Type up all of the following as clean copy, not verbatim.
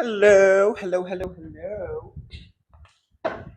Hello, hello, hello, hello.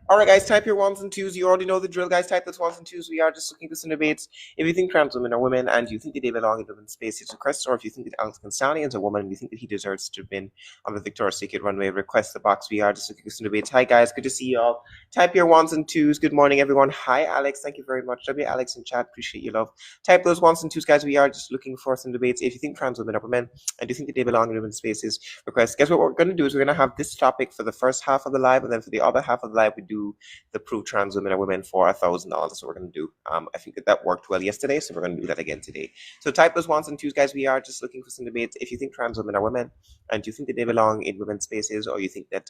All right, guys, type your ones and twos. You already know the drill, guys. Type those ones and twos. We are just looking for some debates. If you think trans women are women and you think that they belong in women's spaces, request, or if you think that Alex Constantine is a woman and you think that he deserves to have been on the Victoria's Secret runway, request the box. We are just looking for some debates. Hi, guys. Good to see you all. Type your ones and twos. Good morning, everyone. Hi, Alex. Thank you very much. W. Alex in chat. Appreciate your love. Type those ones and twos, guys. We are just looking for some debates. If you think trans women are women and you think that they belong in women's spaces, request. Guess what we're going to do is we're going to have this topic for the first half of the live, and then for the other half of the live, we do the prove trans women are women for $1,000. That's what we're going to do. I think that worked well yesterday, so we're going to do that again today. So type those ones and twos, guys. We are just looking for some debates. If you think trans women are women and you think that they belong in women's spaces, or you think that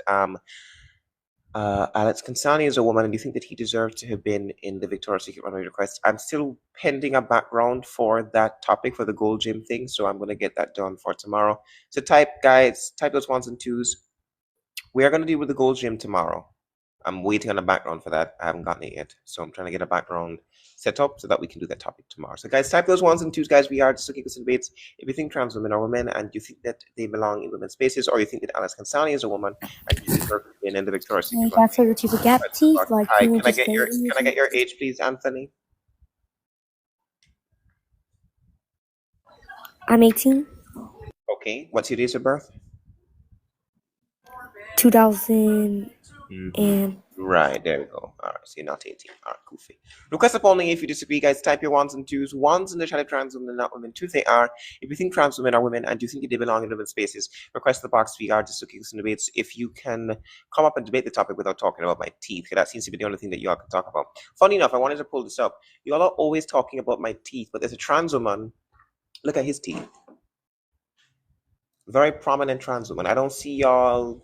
Alex Consani is a woman and you think that he deserves to have been in the Victoria's Secret runway request, I'm still pending a background for that topic for the gold gym thing, so I'm going to get that done for tomorrow. So type, guys, type those ones and twos. We are going to deal with the gold gym tomorrow. I'm waiting on a background for that. I haven't gotten it yet. So I'm trying to get a background set up so that we can do that topic tomorrow. So guys, type those ones and twos, guys. We are just looking for some debates. If you think trans women are women and you think that they belong in women's spaces, or you think that Alice Kansani is a woman and you think her in the Victoria's Secret. That's what you forget teeth. Like, hi, can I get your age, please, Anthony? I'm 18. Okay. What's your date of birth? 2000 and right, there we go. All right, so you're not 18. All right, goofy. Request a polling if you disagree, guys. Type your ones and twos. Ones in the chat of trans women, not women. Twos they are. If you think trans women are women and you think that they belong in women's spaces, request the box. We are just looking for some debates. If you can come up and debate the topic without talking about my teeth, because that seems to be the only thing that you all can talk about. Funny enough, I wanted to pull this up. You all are always talking about my teeth, but there's a trans woman. Look at his teeth. Very prominent trans woman. I don't see y'all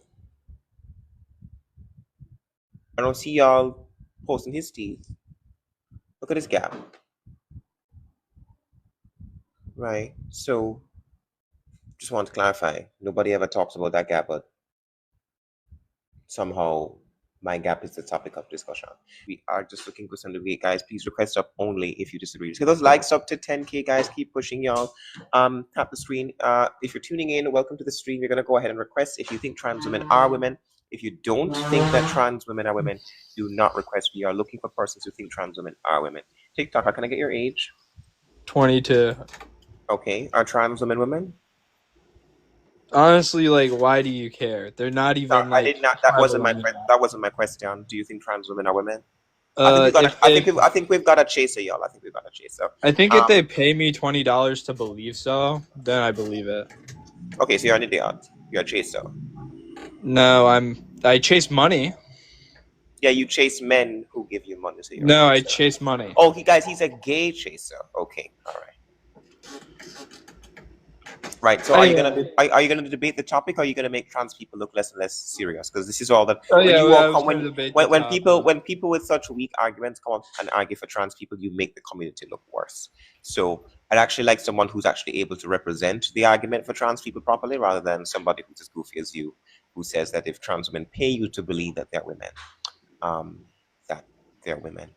posting his teeth. Look at his gap. Right. So just want to clarify. Nobody ever talks about that gap, but somehow my gap is the topic of discussion. We are just looking for some debate, guys. Please request up only if you disagree. Just get those likes up to 10K, guys. Keep pushing, y'all. Tap the screen. If you're tuning in, welcome to the stream. You're gonna go ahead and request if you think trans women are women. If you don't think that trans women are women, do not request. We are looking for persons who think trans women are women. TikTok, can I get your age? 22. Okay. Are trans women women? Honestly, like, why do you care? They're not even. No, I did not. That wasn't my question. Do you think trans women are women? I think we've got a chaser, y'all. I think we've got a chaser. I think if they pay me $20 to believe so, then I believe it. Okay, so you're an idiot. You're a chaser. No, I chase money. Yeah, you chase men who give you money. So no, I chase money. Oh, he's a gay chaser. Okay, all right. Right. So are you gonna debate the topic, or are you gonna make trans people look less and less serious? Because this is all that. When people with such weak arguments come up and argue for trans people, you make the community look worse. So I'd actually like someone who's actually able to represent the argument for trans people properly, rather than somebody who's as goofy as you, who says that if trans women pay you to believe that they're women,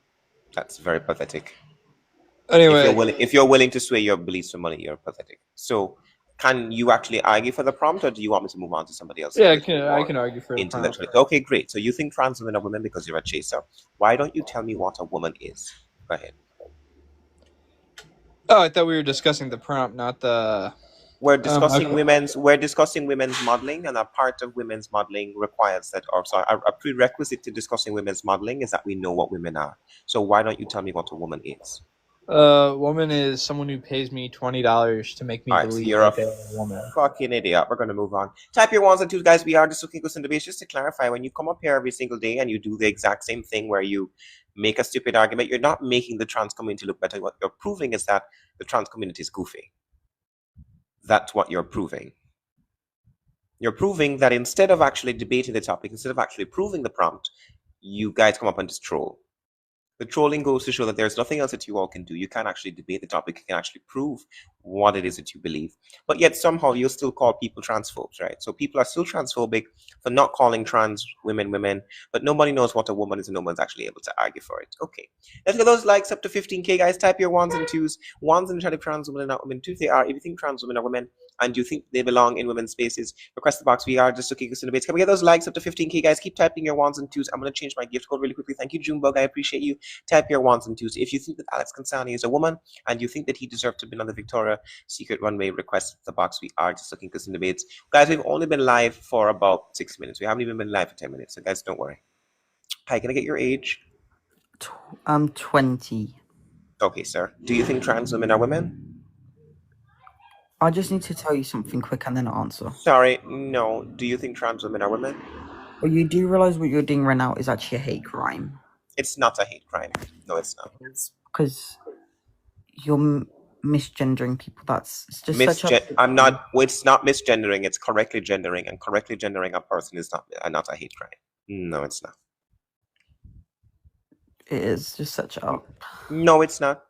that's very pathetic. Anyway, if you're willing to sway your beliefs for money, you're pathetic. So. Can you actually argue for the prompt, or do you want me to move on to somebody else? Yeah, I can argue for the prompt. Okay, great. So you think trans women are women because you're a chaser. Why don't you tell me what a woman is? Go ahead. Oh, I thought we were discussing the prompt, not the... We're discussing women's modeling, and a part of women's modeling requires that, a prerequisite to discussing women's modeling is that we know what women are. So why don't you tell me what a woman is? Woman is someone who pays me $20 to make me believe you're a woman. Fucking idiot. We're going to move on. Type your ones and twos, guys. We are just looking for some debates. Just to clarify, when you come up here every single day and you do the exact same thing where you make a stupid argument, you're not making the trans community look better. What you're proving is that the trans community is goofy. That's what you're proving. You're proving that instead of actually debating the topic, instead of actually proving the prompt, you guys come up and just troll. The trolling goes to show that there's nothing else that you all can do. You can't actually debate the topic. You can actually prove what it is that you believe. But yet somehow you'll still call people transphobes, right? So people are still transphobic for not calling trans women women, but nobody knows what a woman is and no one's actually able to argue for it. Okay. Let's get those likes up to 15K, guys. Type your ones and twos. Ones in the chat if trans women are not women. Twos they are. If you think trans women are women and you think they belong in women's spaces, request the box. We are just looking for debates. Can we get those likes up to 15K, guys? Keep typing your ones and twos. I'm going to change my gift code really quickly. Thank you, Junebug. I appreciate you. Type your ones and twos. If you think that Alex Consani is a woman and you think that he deserved to be on the Victoria's Secret runway, request the box. We are just looking for some debates. Guys, we've only been live for about 6 minutes. We haven't even been live for 10 minutes. So, guys, don't worry. Hi, can I get your age? 20. Okay, sir. Do you think trans women are women? I just need to tell you something quick and then answer. Sorry, no. Do you think trans women are women? Well, you do realize what you're doing right now is actually a hate crime. It's not a hate crime. No, it's not. It's because you're misgendering people. It's just such a... I'm not. Well, it's not misgendering. It's correctly gendering, and correctly gendering a person is not a hate crime. No, it's not. It is just such a... No, it's not.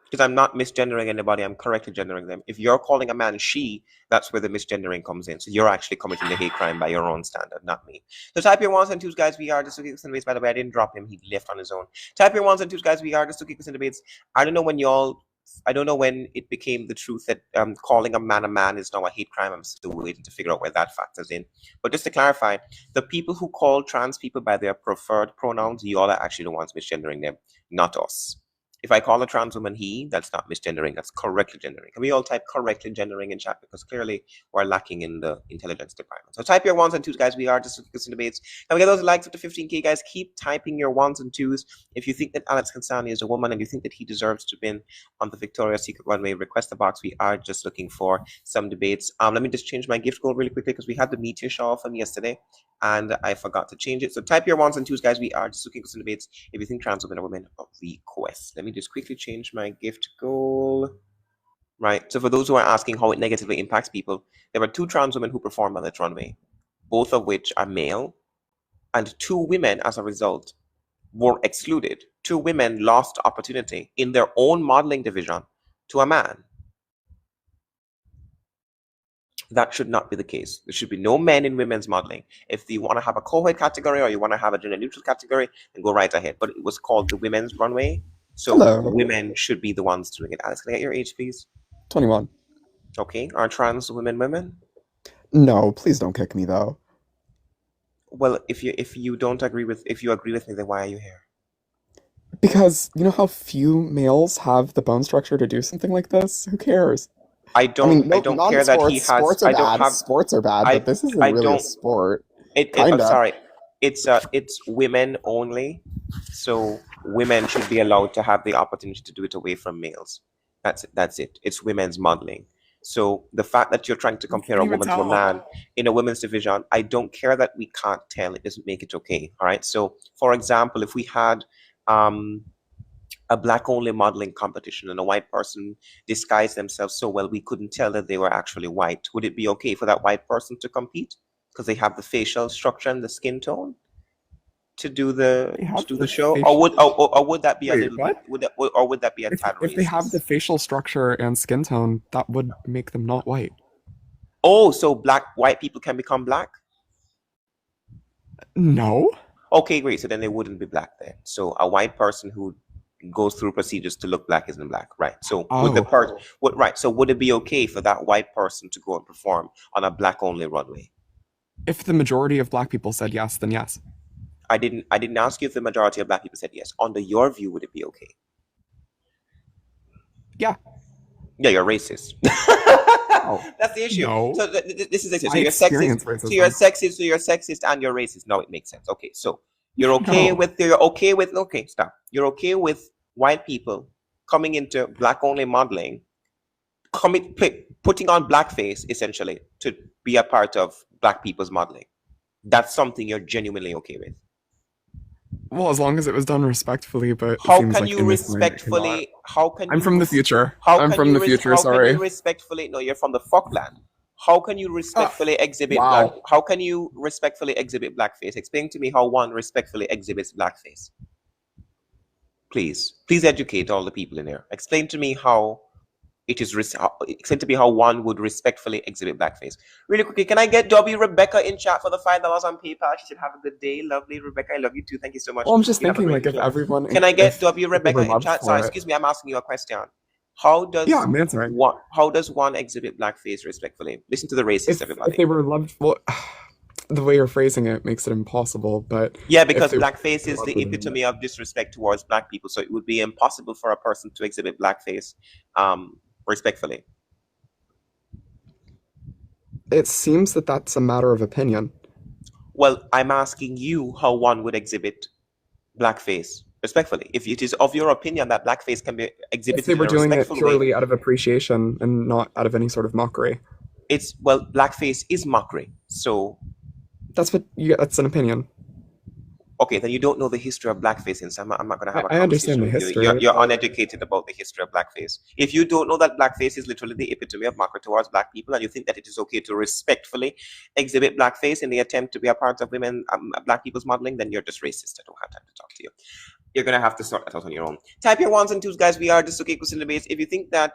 Because I'm not misgendering anybody. I'm correctly gendering them. If you're calling a man she, that's where the misgendering comes in. So you're actually committing the hate crime by your own standard, not me. So type your ones and twos, guys. We are just looking for debates. By the way, I didn't drop him. He left on his own. Type your ones and twos, guys. We are just looking for debates. I don't know when it became the truth that calling a man is now a hate crime. I'm still waiting to figure out where that factors in. But just to clarify, the people who call trans people by their preferred pronouns, y'all are actually the ones misgendering them, not us. If I call a trans woman he, that's not misgendering, that's correctly gendering. Can we all type correctly gendering in chat? Because clearly we're lacking in the intelligence department. So type your ones and twos, guys. We are just discussing debates. Can we get those likes up to 15K, guys? Keep typing your ones and twos. If you think that Alex Consani is a woman and you think that he deserves to win on the Victoria's Secret runway, request the box. We are just looking for some debates. Let me just change my gift goal really quickly because we had the meteor shower from yesterday and I forgot to change it. So type your ones and twos, guys. We are just looking for some debates. If you think trans women are women, request. Let me just quickly change my gift goal. Right. So for those who are asking how it negatively impacts people, there were 2 trans women who performed on that runway, both of which are male, and 2 women as a result were excluded. 2 women lost opportunity in their own modeling division to a man. That should not be the case. There should be no men in women's modeling. If you want to have a co-ed category or you want to have a gender neutral category, then go right ahead. But it was called the women's runway. So women should be the ones doing it. Alex, can I get your age, please? 21. Okay. Are trans women? No, please don't kick me though. Well, if you agree with me, then why are you here? Because you know how few males have the bone structure to do something like this? Who cares? I don't care that he has. Sports are bad. Sports are bad, but this isn't really a sport. I'm sorry. It's women only, so women should be allowed to have the opportunity to do it away from males. That's it. It's women's modeling. So the fact that you're trying to compare a woman to a man in a women's division, I don't care that we can't tell. It doesn't make it okay. All right. So for example, if we had a black only modeling competition and a white person disguised themselves so well we couldn't tell that they were actually white, would it be okay for that white person to compete because they have the facial structure and the skin tone to do the show? Or would that be would that be a tad racist? If they have the facial structure and skin tone, that would make them not white. Oh, so white people can become black? No. Okay, great. So then they wouldn't be black then. So a white person who goes through procedures to look black isn't black, right? So would it be okay for that white person to go and perform on a black only runway? If the majority of black people said yes, then yes. I didn't ask you if the majority of black people said yes. Under your view, would it be okay? Yeah. Yeah, you're racist. That's the issue. No. So this is it. So I you're sexist. racism. So you're sexist. So you're sexist and you're racist. No, it makes sense. Okay, so you're okay stop. You're okay with white people coming into black only modeling, putting on blackface essentially to be a part of black people's modeling. That's something you're genuinely okay with. Well, as long as it was done respectfully, but how can you respectfully? How can I'm from the future. I'm from the future. Sorry. Respectfully, no, you're from the fuckland. How can you respectfully exhibit wow. How can you respectfully exhibit blackface? Explain to me how one respectfully exhibits blackface. Please educate all the people in here. Explain to me how it is. Explain to me how one would respectfully exhibit blackface. Really quickly, can I get W Rebecca in chat for the $5 on PayPal? She should have a good day. Lovely Rebecca, I love you too. Thank you so much. Well, I'm just thinking, like, if everyone. Can I get W Rebecca in chat? Sorry, excuse me, I'm asking you a question. How does Yeah, I'm answering. how does one exhibit blackface respectfully? Listen to the racist, everybody. If they were loved, well, the way you're phrasing it makes it impossible. But yeah, because blackface is the epitome of disrespect towards black people, so it would be impossible for a person to exhibit blackface respectfully. It seems that that's a matter of opinion. Well, I'm asking you how one would exhibit blackface respectfully. If it is of your opinion that blackface can be exhibited if they were in a doing it respectful purely way, out of appreciation and not out of any sort of mockery. Blackface is mockery. So that's an opinion. Okay, then you don't know the history of blackface, and so I'm not going to have a conversation. I understand the history. You're uneducated about the history of blackface. If you don't know that blackface is literally the epitome of mockery towards black people, and you think that it is okay to respectfully exhibit blackface in the attempt to be a part of women, black people's modeling, then you're just racist. I don't have time to talk to you. You're going to have to sort that out on your own. Type your ones and twos, guys. We are just okay question debates. If you think that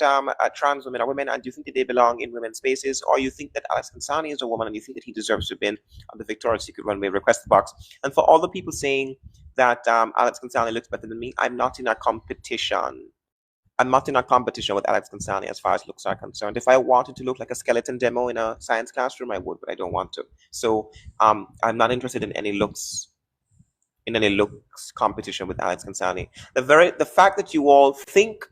trans women are women and you think that they belong in women's spaces, or you think that Alex Consani is a woman and you think that he deserves to have been on the Victoria's Secret runway, request the box. And for all the people saying that Alex Consani looks better than me, I'm not in a competition. I'm not in a competition with Alex Consani as far as looks are concerned. If I wanted to look like a skeleton demo in a science classroom, I would, but I don't want to. So I'm not interested in any looks competition with Alex Consani. The fact that you all think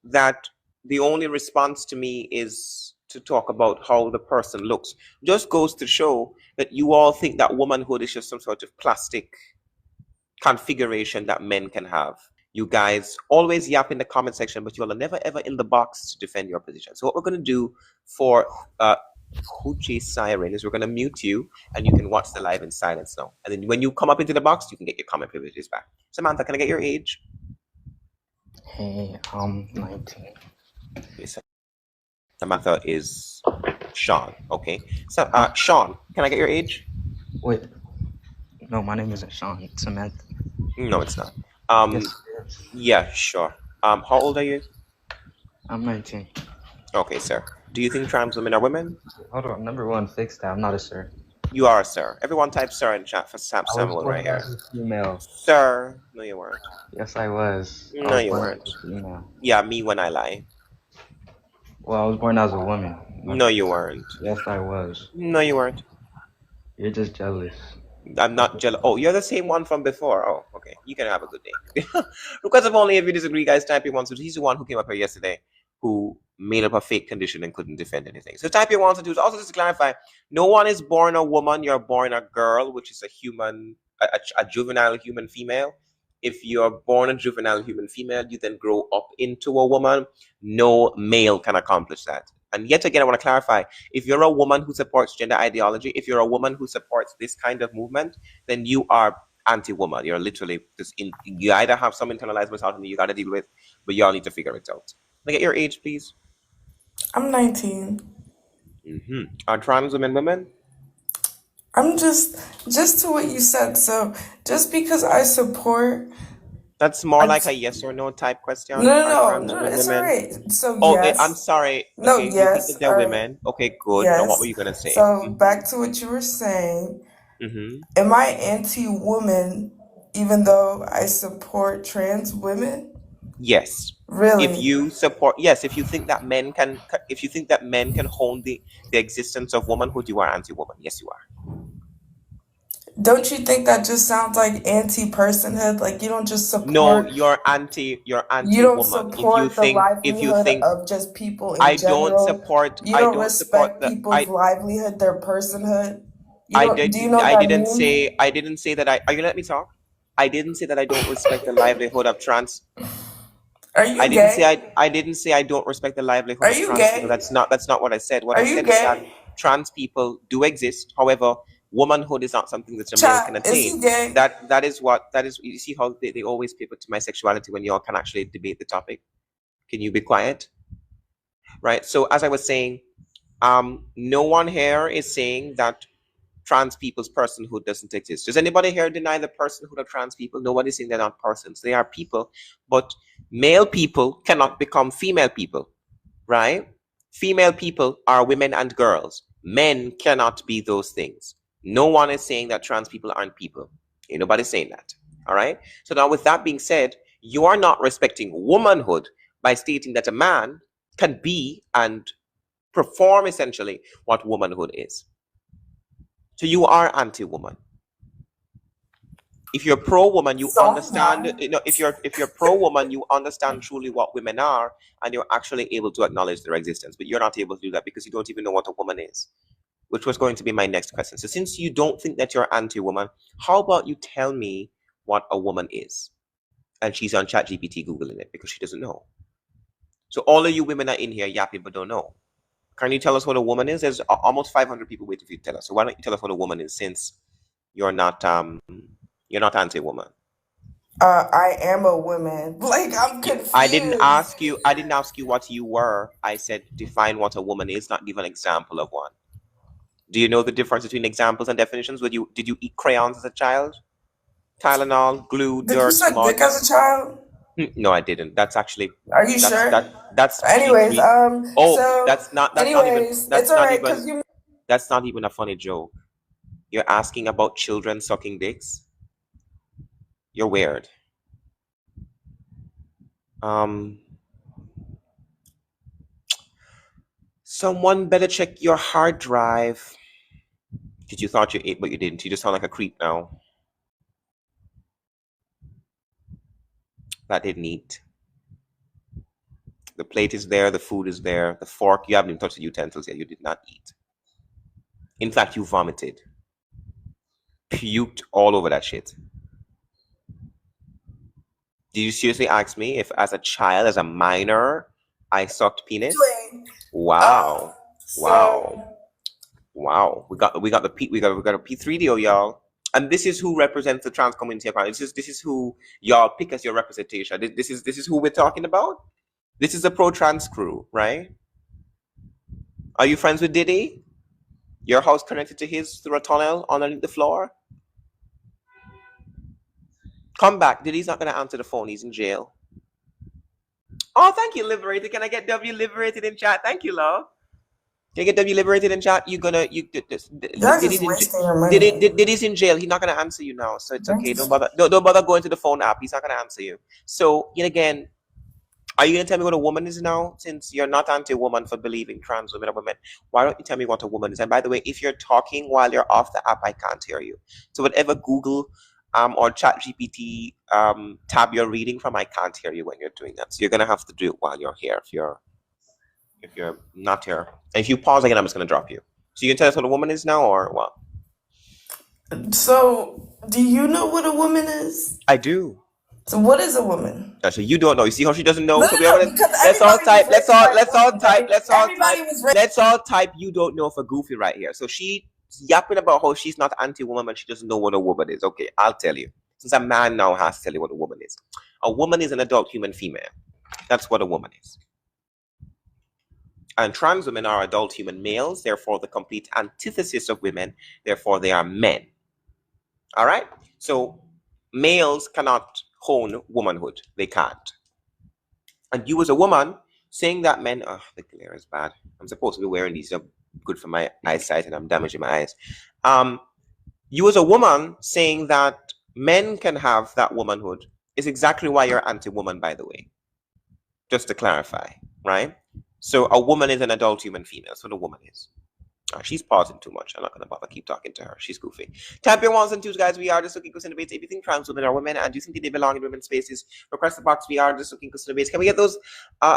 that the only response to me is to talk about how the person looks just goes to show that you all think that womanhood is just some sort of plastic configuration that men can have. You guys always yap in the comment section, but you all are never ever in the box to defend your position. So what we're going to do for Hoochie Siren is we're going to mute you and you can watch the live in silence now. And then when you come up into the box, you can get your comment privileges back. Samantha, can I get your age? Hey, I'm 19. Okay, Samantha is Sean. Okay. So, Sean, can I get your age? Wait. No, my name isn't Sean. It's Samantha. No, it's not. Yes, yeah, sure. How old are you? I'm 19. Okay, sir. Do you think trans women are women? Hold on. Number one, fix that. I'm not a sir. You are a sir. Everyone type sir in chat for Samuel right here. Female. Sir. No, you weren't. Yes, I was. No, you weren't. Yeah, me when I lie. Well, I was born as a woman. No, you weren't. Yes, I was. No, you weren't. You're just jealous. I'm not jealous. Oh, you're the same one from before. Oh, okay. You can have a good day. Because of only if you disagree, guys, type your ones. So he's the one who came up here yesterday who made up a fake condition and couldn't defend anything. So type your ones and twos. Also, just to clarify, no one is born a woman. You're born a girl, which is a juvenile human female. If you're born a juvenile human female, you then grow up into a woman. No male can accomplish that. And yet again, I want to clarify, if you're a woman who supports gender ideology, if you're a woman who supports this kind of movement, then you are anti-woman. You're literally you either have some internalized misogyny you got to deal with, but y'all need to figure it out. Can I get your age, please? I'm 19. Are trans women? I'm just to what you said. So just because I support, that's more like a yes or no type question. No, it's all right. So yes. I'm sorry. No, okay, yes. You think that they're women. Okay, good. Yes. Now what were you gonna say? So back to what you were saying. Am I anti-woman even though I support trans women? Yes. Really? If you think that men can hone the existence of womanhood, you are anti-woman. Yes, you are. Don't you think that just sounds like anti-personhood? Like you don't just support. No, you're anti. You don't support the livelihood of just people in general. You don't respect people's livelihood, their personhood. Do you know what that means? I didn't say that. Are you gonna let me talk? I didn't say that I don't respect the livelihood of trans. Are you gay? I didn't say I don't respect the livelihood of trans people. That's not what I said. What I said is that trans people do exist. However, womanhood is not something that a male can attain. That is you see how they always pivot to my sexuality when y'all can actually debate the topic. Can you be quiet? Right. So as I was saying, no one here is saying that trans people's personhood doesn't exist. Does anybody here deny the personhood of trans people? Nobody's saying they're not persons. They are people, but male people cannot become female people, right? Female people are women and girls. Men cannot be those things. No one is saying that trans people aren't people. Ain't nobody saying that. All right. So now with that being said, you are not respecting womanhood by stating that a man can be and perform essentially what womanhood is. So you are anti-woman. If you're pro-woman, you understand. If you're pro-woman, you understand truly what women are, and you're actually able to acknowledge their existence. But you're not able to do that because you don't even know what a woman is, which was going to be my next question. So since you don't think that you're anti-woman, how about you tell me what a woman is? And she's on ChatGPT Googling it because she doesn't know. So all of you women are in here yapping but don't know. Can you tell us what a woman is? There's almost 500 people waiting for you to tell us. So why don't you tell us what a woman is, since you're not anti-woman? I am a woman. Like, I'm confused. I didn't ask you what you were. I said define what a woman is, not give an example of one. Do you know the difference between examples and definitions? Did you eat crayons as a child? Tylenol, glue, Did dirt, you suck mud? dick as a child? No, I didn't. That's actually. Are you sure? That's anyways, that's not even a funny joke. You're asking about children sucking dicks? You're weird. Someone better check your hard drive. Because you thought you ate, but you didn't. You just sound like a creep now. That didn't eat. The plate is there, the food is there, the fork, you haven't even touched the utensils yet. You did not eat. In fact, you vomited. Puked all over that shit. Did you seriously ask me if as a child, as a minor, I sucked penis? Wow. Wow. We got a P3DO, y'all. And this is who represents the trans community. This is who y'all pick as your representation. This is who we're talking about. This is a pro-trans crew, right? Are you friends with Diddy? Your house connected to his through a tunnel underneath the floor? Come back. Diddy's not going to answer the phone. He's in jail. Oh, thank you, Liberated. Can I get W Liberated in chat? Thank you, love. Can I get W Liberated in chat? Diddy's in jail. He's not going to answer you now, so it's okay. Don't bother going to the phone app. He's not going to answer you. So, yet again, are you going to tell me what a woman is now? Since you're not anti-woman for believing trans women are women, why don't you tell me what a woman is? And by the way, if you're talking while you're off the app, I can't hear you. So whatever Google or ChatGPT tab you're reading from, I can't hear you when you're doing that. So you're going to have to do it while you're here. If you're not here. And if you pause again, I'm just going to drop you. So you can tell us what a woman is now, or what? So, do you know what a woman is? I do. So what is a woman? So you don't know. You see how she doesn't know? No, so let's all type. Let's all type. You don't know for Goofy right here. So she's yapping about how she's not anti-woman, but she doesn't know what a woman is. Okay, I'll tell you. Since a man now has to tell you what a woman is. A woman is an adult human female. That's what a woman is. And trans women are adult human males, therefore the complete antithesis of women, therefore they are men. All right? So males cannot hone womanhood. They can't. And you as a woman saying that men, the glare is bad. I'm supposed to be wearing these. They're good for my eyesight and I'm damaging my eyes. You as a woman saying that men can have that womanhood is exactly why you're anti-woman, by the way. Just to clarify, right? So a woman is an adult human female. That's what a woman is. She's pausing too much. I'm not going to bother keep talking to her. She's goofy. Type your ones and twos, guys. We are just looking for debates. If you think trans women are women and you think they belong in women's spaces, request the box. We are just looking for debates. Can we get those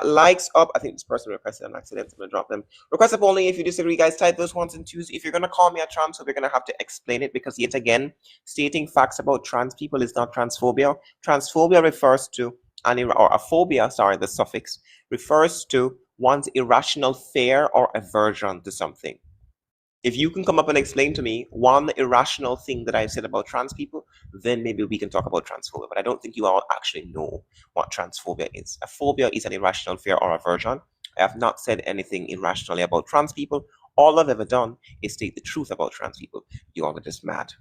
likes up? I think this person requested an accident. I'm going to drop them. Request up only if you disagree, guys. Type those ones and twos. If you're going to call me a transphobe, you're going to have to explain it, because yet again, stating facts about trans people is not transphobia. Transphobia refers to a phobia, the suffix, refers to one's irrational fear or aversion to something. If you can come up and explain to me one irrational thing that I've said about trans people, then maybe we can talk about transphobia. But I don't think you all actually know what transphobia is. A phobia is an irrational fear or aversion. I have not said anything irrationally about trans people. All I've ever done is state the truth about trans people. You all are just mad.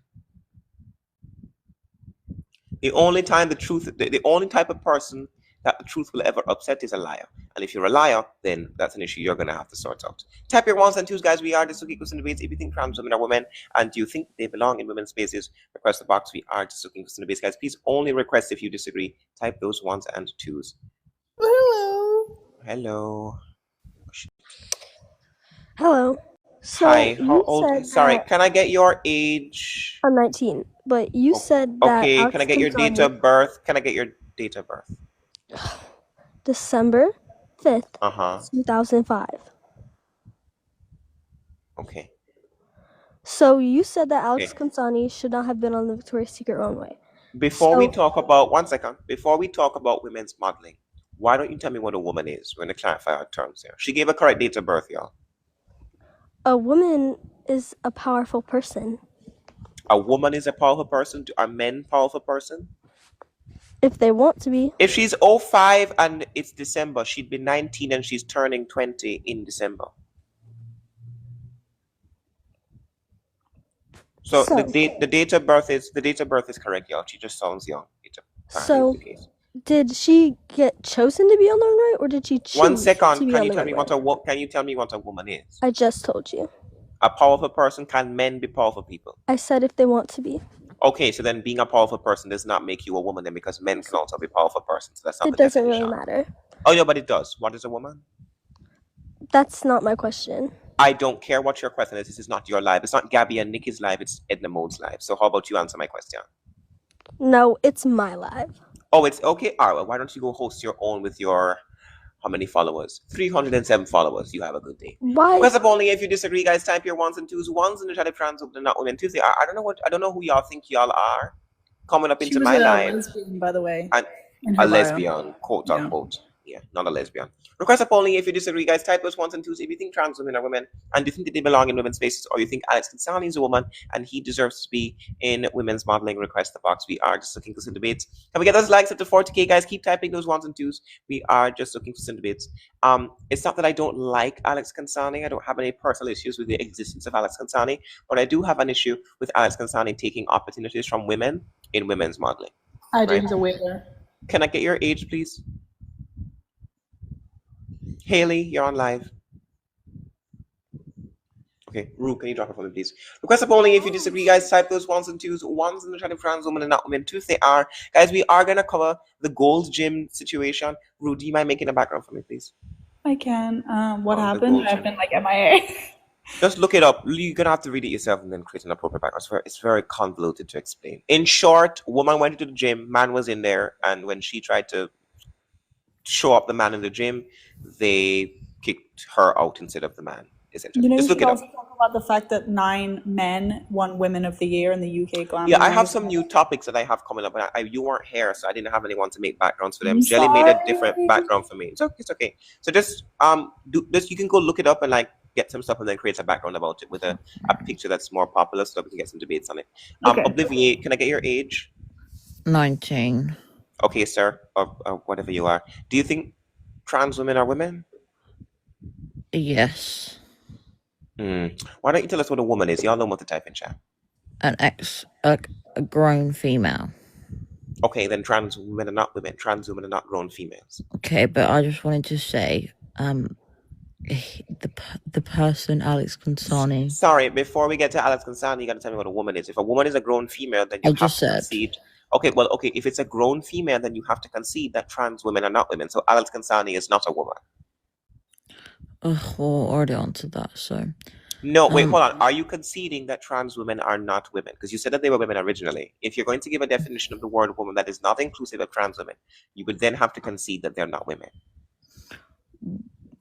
The only time the only type of person that the truth will ever upset is a liar. And if you're a liar, then that's an issue you're going to have to sort out. Type your ones and twos, guys. We are just looking for some debates. If you think trans women are women and you think they belong in women's spaces, request the box. We are just looking for some debates, guys. Please only request if you disagree. Type those ones and twos. Hello. Hello. Hello. So Hi, how you old? said Sorry, that can I get your age? I'm 19, but you said that Okay, Alex can I get your date Consani, of birth? Can I get your date of birth? December 5th, Uh-huh. 2005. Okay. So you said that Alex Consani should not have been on the Victoria's Secret runway. Before we talk about women's modeling, why don't you tell me what a woman is? We're going to clarify our terms here. She gave a correct date of birth, y'all. A woman is a powerful person. A woman is a powerful person? Are men powerful person? If they want to be. If she's 05 and it's December, she'd be 19 and she's turning 20 in December. So the date of birth is correct, y'all. She just sounds young. So did she get chosen to be on the runway, or did she choose? 1 second. To be Can on you the tell me runway? can you tell me what a woman is? I just told you. A powerful person. Can men be powerful people? I said if they want to be. Okay, so then being a powerful person does not make you a woman then, because men can also be powerful persons. That's not it the doesn't definition. really matter. Oh no, but it does. What is a woman? That's not my question. I don't care what your question is. This is not your life. It's not Gabby and Nikki's life. It's Edna Mode's life. So how about you answer my question? No, it's my life. Oh, it's okay. All right, well, why don't you go host your own with your, how many followers? 307 followers. You have a good day. Why? Because of only if you disagree, guys, type your ones and twos. Ones in the chat of trans women, not women. Tuesday. I don't know who y'all think y'all are coming up into my life. Lesbian, by the way. And a lesbian, quote unquote. Yeah, not a lesbian. Request up only if you disagree, guys. Type those ones and twos if you think trans women are women and you think that they belong in women's spaces, or you think Alex Consani is a woman and he deserves to be in women's modeling. Request the box. We are just looking for some debates. Can we get those likes up to 40K, guys? Keep typing those ones and twos. We are just looking for some debates. It's not that I don't like Alex Consani. I don't have any personal issues with the existence of Alex Consani, but I do have an issue with Alex Consani taking opportunities from women in women's modeling. I do. He's a waiter. Can I get your age, please? Haley, you're on live. Okay, Rue, can you drop it for me, please? Request up only if you disagree, guys. Type those ones and twos. Ones in the chat of trans women and not women. Twos they are. Guys, we are going to cover the Gold's Gym situation. Rue, do you mind making a background for me, please? I can. What happened? I've been like MIA. Just look it up. You're going to have to read it yourself and then create an appropriate background. It's very convoluted to explain. In short, woman went into the gym, man was in there, and when she tried to show up the man in the gym, they kicked her out instead of the man, essentially. You know, just look you it also up. talk about the fact that 9 men won Women of the Year in the UK Glamour. Yeah, I have some new topics that I have coming up, but you weren't here, so I didn't have anyone to make backgrounds for them. Jelly made a different background for me. It's okay. So just you can go look it up and like get some stuff and then create a background about it with a picture that's more popular, so that we can get some debates on it. Okay. Obliviate, can I get your age? 19. Okay, sir, or whatever you are. Do you think trans women are women? Yes. Why don't you tell us what a woman is? Y'all know what to type in chat. A grown female. Okay, then trans women are not women. Trans women are not grown females. Okay, but I just wanted to say, the person Alex Consani. Sorry, before we get to Alex Consani, you got to tell me what a woman is. If a woman is a grown female, then you have to concede. Okay, well, okay, if it's a grown female, then you have to concede that trans women are not women. So Alex Consani is not a woman. Well, already answered that, so. No, wait, hold on. Are you conceding that trans women are not women? Because you said that they were women originally. If you're going to give a definition of the word woman that is not inclusive of trans women, you would then have to concede that they're not women.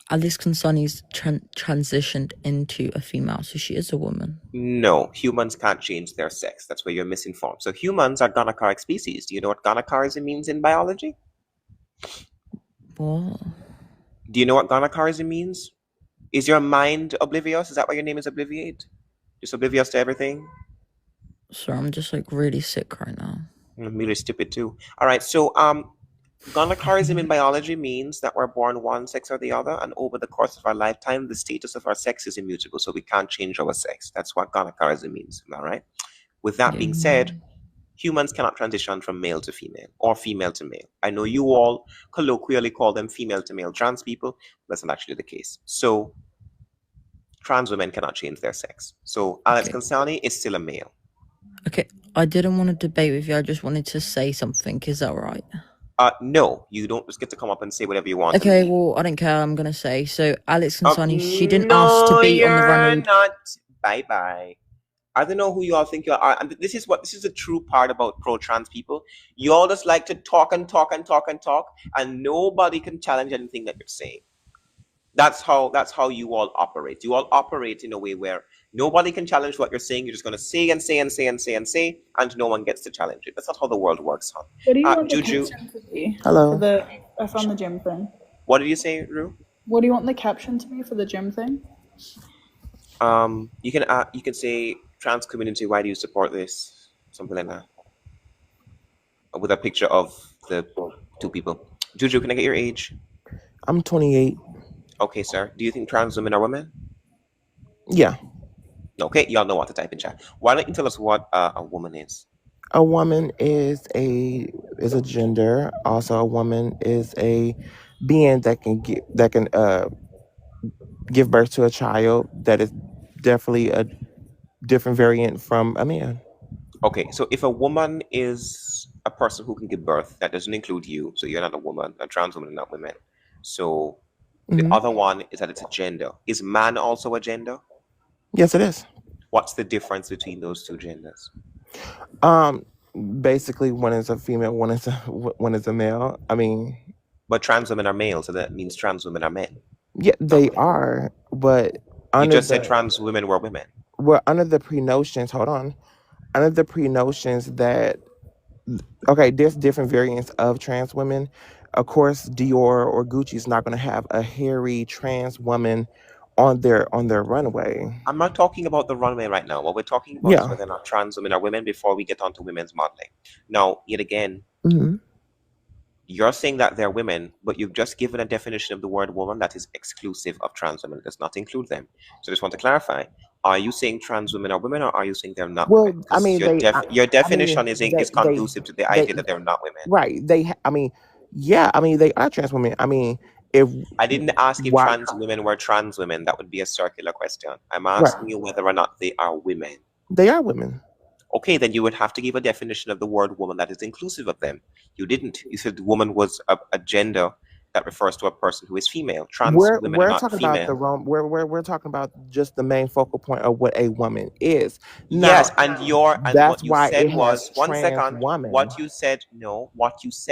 Alex Consani's transitioned into a female, so she is a woman. No, humans can't change their sex. That's where you're misinformed. So humans are gonochoric species. Do you know what gonochorism means in biology? What? Do you know what gonochorism means? Is your mind oblivious? Is that why your name is Obliviate? Just oblivious to everything? Sorry, I'm just like really sick right now. I'm really stupid too. All right, so gonochorism in biology means that we're born one sex or the other, and over the course of our lifetime, the status of our sex is immutable, so we can't change our sex. That's what gonochorism means, all right? With that being said, humans cannot transition from male to female or female to male. I know you all colloquially call them female to male trans people. That's not actually the case. So trans women cannot change their sex. So Alex Consani is still a male. Okay, I didn't want to debate with you. I just wanted to say something. Is that right? No, you don't just get to come up and say whatever you want. Okay, well, I don't care. I'm gonna say so. Alex Consani, she didn't no, ask to be on the you're runway. not. Bye bye. I don't know who you all think you are. And this is the true part about pro-trans people. You all just like to talk and talk and talk and talk, and nobody can challenge anything that you're saying. That's how you all operate. You all operate in a way where nobody can challenge what you're saying. You're just going to say and say and say and say and say, and no one gets to challenge it. That's not how the world works, huh? What do you want Juju? the caption to be? Hello. For from the gym thing. What did you say, Rue? What do you want the caption to be for the gym thing? You can say trans community. Why do you support this? Something like that, with a picture of the two people. Juju, can I get your age? I'm 28. Okay, sir. Do you think trans women are women? Yeah. Okay, y'all know what to type in chat. Why don't you tell us what a woman is? A woman is a gender. Also, a woman is a being that can give birth to a child that is definitely a different variant from a man. Okay, so if a woman is a person who can give birth, that doesn't include you. So you're not a woman. A trans woman is not women. So the other one is that it's a gender. Is man also a gender? Yes, it is. What's the difference between those two genders? Basically, one is a female, one is a male. I mean, but trans women are male, so that means trans women are men. Yeah, they are, but you just said trans women were women. Well, under the pre-notions, under the pre-notions that, okay, there's different variants of trans women. Of course, Dior or Gucci is not going to have a hairy trans woman on their runway. I'm not talking about the runway right now. What we're talking about is whether or not trans women are women before we get on to women's modeling. Now, yet again, you're saying that they're women, but you've just given a definition of the word woman that is exclusive of trans women. It does not include them. So I just want to clarify. Are you saying trans women are women, or are you saying they're not women? I mean, your definition is conducive to the idea that they're not women. Right. They are trans women. I mean, if I didn't ask if trans women were trans women, that would be a circular question. I'm asking you whether or not they are women. They are women. Okay, then you would have to give a definition of the word woman that is inclusive of them. You didn't. You said woman was a gender that refers to a person who is female. Trans women are not talking female. We're talking about just the main focal point of what a woman is. Now, yes, and what you said was one second. Woman. What you said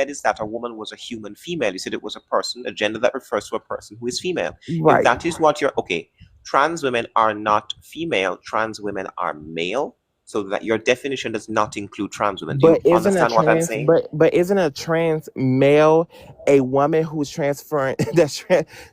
is that a woman was a human female. You said it was a person, a gender that refers to a person who is female. Right. If that is what you're trans women are not female. Trans women are male. So that your definition does not include trans women. Do you understand what I'm saying? But isn't a trans male a woman who's transferring?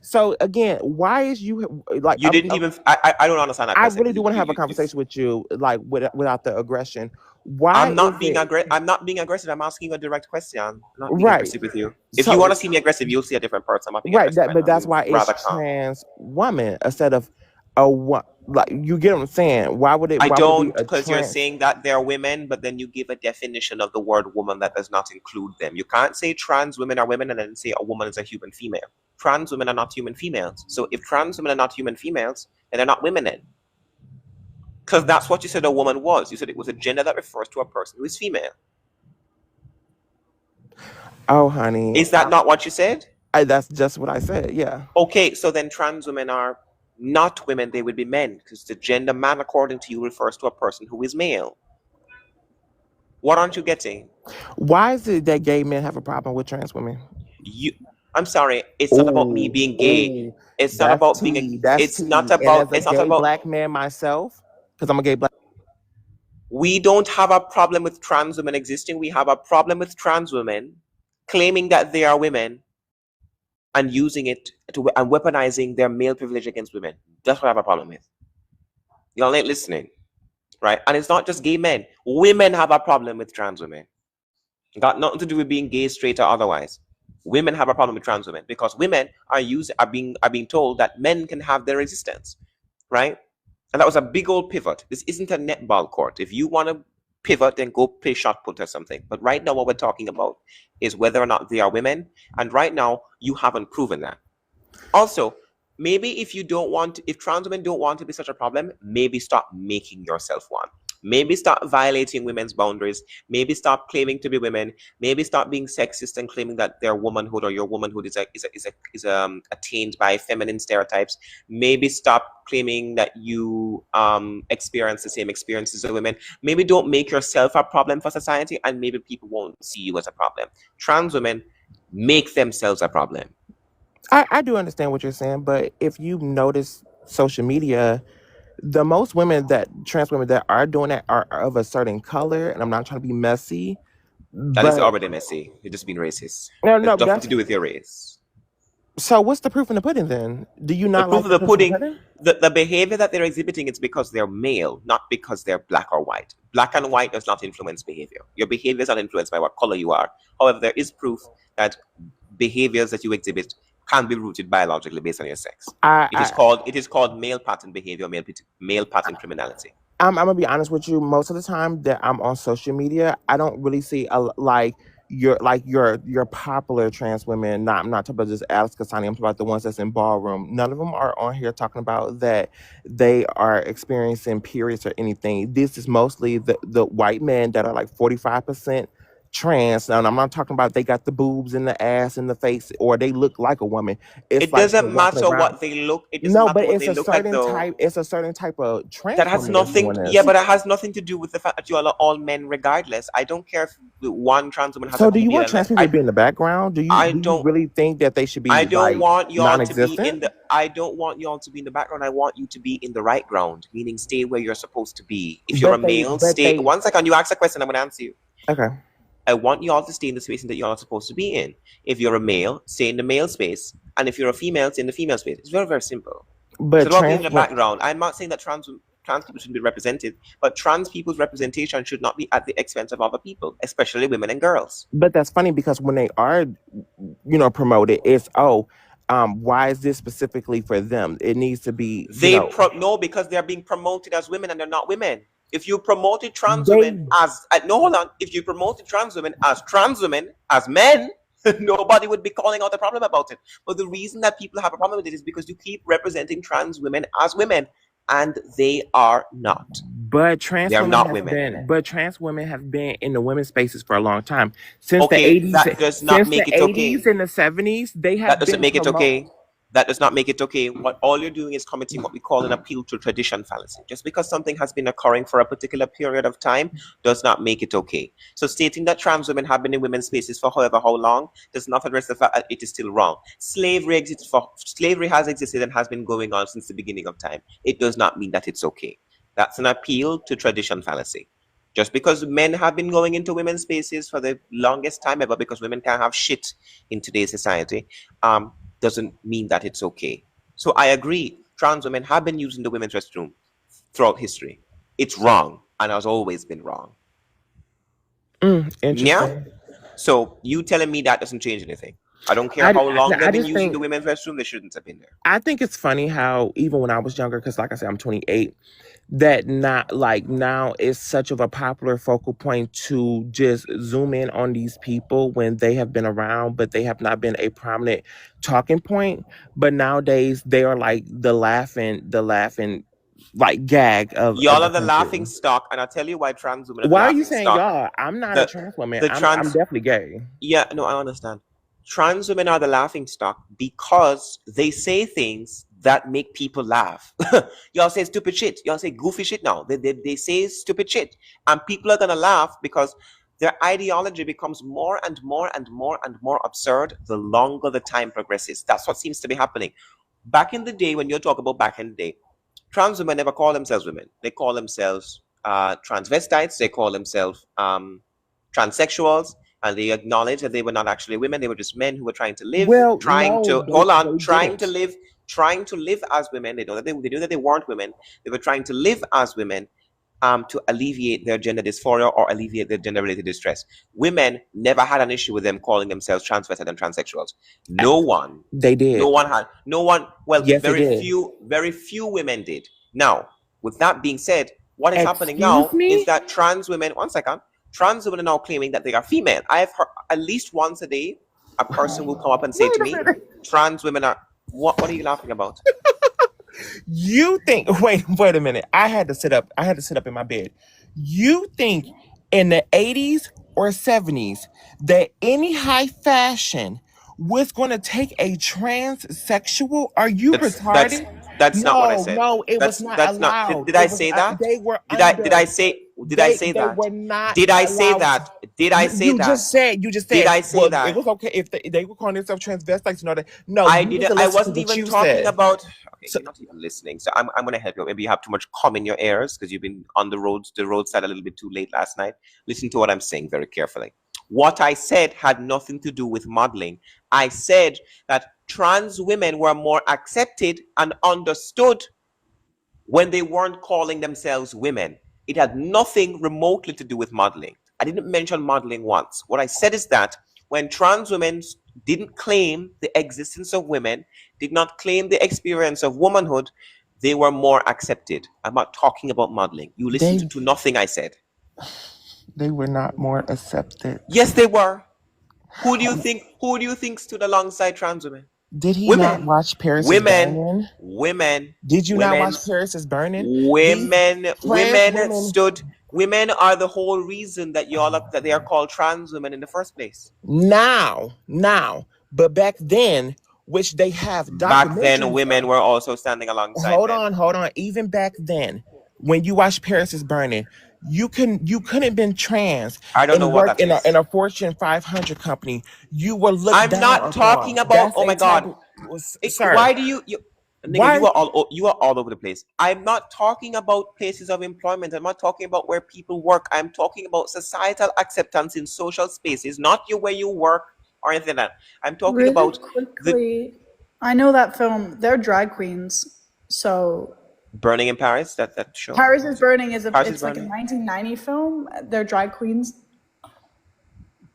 So again, why is you like? You didn't even. I don't understand that. I really do want to have a conversation with you, like without the aggression. Why? I'm not being aggressive. I'm not being aggressive. I'm asking a direct question. I'm not being aggressive with you. If you want to see me aggressive, you'll see a different person. I'm not being aggressive. But that's why it's trans woman instead of a what? Like, you get what I'm saying? Why would it? I don't, because you're saying that they're women, but then you give a definition of the word woman that does not include them. You can't say trans women are women and then say a woman is a human female. Trans women are not human females. So if trans women are not human females, then they're not women then. Because that's what you said a woman was. You said it was a gender that refers to a person who is female. Oh, honey. Is that not what you said? That's just what I said, yeah. Okay, so then trans women are not women, they would be men, because the gender man, according to you, refers to a person who is male. What aren't you getting? Why is it that gay men have a problem with trans women? I'm sorry, it's not about me being gay. It's not about being it's not about black man myself, because I'm a gay black. We don't have a problem with trans women existing. We have a problem with trans women claiming that they are women and using it and weaponizing their male privilege against women. That's what I have a problem with. Y'all ain't listening, right? And it's not just gay men. Women have a problem with trans women. Got nothing to do with being gay, straight, or otherwise. Women have a problem with trans women because women are being told that men can have their existence, right? And that was a big old pivot. This isn't a netball court. If you want to pivot, then go play shot put or something. But right now, what we're talking about is whether or not they are women. And right now, you haven't proven that. Also, maybe if trans women don't want to be such a problem, maybe stop making yourself one. Maybe stop violating women's boundaries. Maybe stop claiming to be women. Maybe stop being sexist and claiming that their womanhood or your womanhood is attained by feminine stereotypes. Maybe stop claiming that you experience the same experiences as women. Maybe don't make yourself a problem for society, and maybe people won't see you as a problem. Trans women make themselves a problem. I do understand what you're saying, but if you notice social media, the most trans women that are doing that are of a certain color, and I'm not trying to be messy, That is but already messy. You're just being racist. no, It's nothing to do with your race. So what's the proof in the pudding then? Do you The not proof like of the pudding, pudding? the behavior that they're exhibiting is because they're male, not because they're black or white. Black and white does not influence behavior. Your behavior is not influenced by what color you are. However, there is proof that behaviors that you exhibit can be rooted biologically based on your sex. It is called male pattern behavior, male pattern criminality. I'm gonna be honest with you. Most of the time that I'm on social media, I don't really see your popular trans women. I'm not talking about just Alex Cassani. I'm talking about the ones that's in ballroom. None of them are on here talking about that they are experiencing periods or anything. This is mostly the white men that are like 45% trans. And I'm not talking about they got the boobs and the ass and the face or they look like a woman. It doesn't matter what they look. It doesn't matter what they look like, though. It's a certain type of trans. That has nothing. Yeah, but it has nothing to do with the fact that you are all men, regardless. I don't care if one trans woman has. So, do you want trans people to be in the background? Do you really think that they should be? I don't want y'all non-existent? to be in the. I don't want y'all to be in the background. I want you to be in the right ground, meaning stay where you're supposed to be. If you're a male, stay. 1 second, you ask a question, I'm going to answer you. Okay. I want you all to stay in the space that you're not supposed to be in. If you're a male, stay in the male space. And if you're a female, stay in the female space. It's very, very simple. But so don't be in the background. I'm not saying that trans people shouldn't be represented, but trans people's representation should not be at the expense of other people, especially women and girls. But that's funny because when they are, promoted, it's, why is this specifically for them? It needs to be. No, because they're being promoted as women and they're not women. If you promoted trans women if you promoted trans women as men, nobody would be calling out a problem about it. But the reason that people have a problem with it is because you keep representing trans women as women, and they are not. But trans women have been in the women's spaces for a long time. Since the 80s, that does not make it okay. And the 70s, they have. That doesn't make it okay. That does not make it okay. What all you're doing is committing what we call an appeal to tradition fallacy. Just because something has been occurring for a particular period of time does not make it okay. So stating that trans women have been in women's spaces for however how long does not address the fact that it is still wrong. Slavery has existed and has been going on since the beginning of time. It does not mean that it's okay. That's an appeal to tradition fallacy. Just because men have been going into women's spaces for the longest time ever, because women can't have shit in today's society, doesn't mean that it's okay. So I agree. Trans women have been using the women's restroom throughout history. It's wrong and has always been wrong. Interesting. Yeah. So you telling me that doesn't change anything? I don't care how long they've been using the women's restroom. They shouldn't have been there. I think it's funny how even when I was younger, because like I said, I'm 28, that now is such of a popular focal point to just zoom in on these people when they have been around, but they have not been a prominent talking point. But nowadays they are like the laughing like gag of y'all are the laughing stock, and I'll tell you why trans women. Why are you saying y'all? I'm not a trans woman. I'm definitely gay. Yeah, no, I understand. Trans women are the laughing stock because they say things that make people laugh. Y'all say stupid shit. Y'all say goofy shit now. They say stupid shit. And people are going to laugh because their ideology becomes more and more and more and more absurd the longer the time progresses. That's what seems to be happening. Back in the day, when you talk about back in the day, trans women never call themselves women. They call themselves transvestites. They call themselves transsexuals. And they acknowledge that they were not actually women; they were just men who were trying to live, trying to live as women. They knew that they weren't women. They were trying to live as women, to alleviate their gender dysphoria or alleviate their gender-related distress. Women never had an issue with them calling themselves transvestite and transsexuals. No one. They did. No one had. No one. Well, yes, very few women did. Now, with that being said, what is happening now is that trans women. 1 second. Trans women are now claiming that they are female. I've heard at least once a day, a person will come up and say to me, trans women are... What are you laughing about? You think... Wait a minute. I had to sit up in my bed. You think in the 80s or 70s that any high fashion was going to take a transsexual? Are you retarded? That's not what I No, said. no, it was not That's not. allowed. Did It I was say that? they were Did I under say? Did I say they that? were not Did I say allowed. that? Did I say You that? just Did said I say well that? it was okay if they were calling themselves transvestites. No, no, I you need didn't. to I listen to wasn't what even you talking said. about. Okay, So, you're not even listening. So I'm gonna help you. Maybe you have too much cum in your ears because you've been on the roadside a little bit too late last night. Listen to what I'm saying very carefully. What I said had nothing to do with modeling. I said that trans women were more accepted and understood when they weren't calling themselves women. It had nothing remotely to do with modeling. I didn't mention modeling once. What I said is that when trans women didn't claim the existence of women, did not claim the experience of womanhood, they were more accepted. I'm not talking about modeling. You listened to nothing I said. They were not more accepted. Yes, they were. Who do you think stood alongside trans women? Did he Women. not watch Paris is Burning? Women. Did you not watch Paris is Burning? Women stood. Women are the whole reason that that they are called trans women in the first place. Now, but back then, which they have documentaries. Back then, women were also standing alongside men. Hold on. Even back then, when you watch Paris is Burning, you couldn't been trans. I don't know what that is. In a Fortune 500 company. You were looked I'm down not talking about. Oh my God! Sir, why do you? Nigga, you are all over the place. I'm not talking about places of employment. I'm not talking about where people work. I'm talking about societal acceptance in social spaces, not where you work or anything like that. I'm talking really about quickly. I know that film. They're drag queens. So Burning in Paris. That show. Paris is Burning is Paris it's is like Burning. a 1990 film. They're drag queens.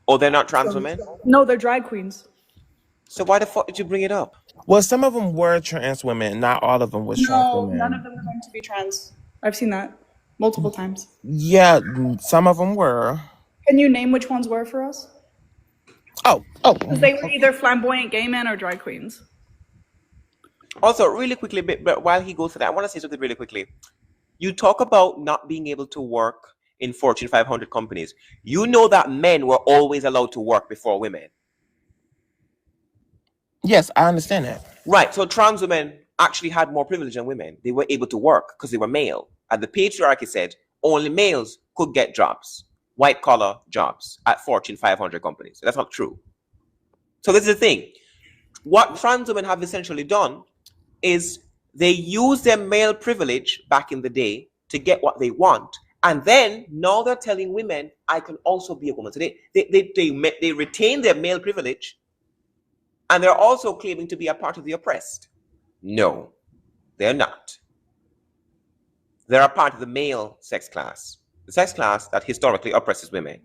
Oh, they're not trans women? No, they're drag queens. So why the fuck did you bring it up? Well, some of them were trans women. Not all of them was trans women. None of them claim to be trans. I've seen that multiple times. Yeah, some of them were. Can you name which ones were for us? Oh. Because they were either flamboyant gay men or drag queens. Also, really quickly, but while he goes to that, I want to say something really quickly. You talk about not being able to work in Fortune 500 companies. You know that men were always allowed to work before women. Yes, I understand that. Right. So trans women actually had more privilege than women. They were able to work because they were male. And the patriarchy said only males could get jobs, white collar jobs at Fortune 500 companies. That's not true. So this is the thing. What trans women have essentially done is they use their male privilege back in the day to get what they want. And then now they're telling women, I can also be a woman. So they retain their male privilege, and they're also claiming to be a part of the oppressed. No, they're not. They're a part of the male sex class, the sex class that historically oppresses women,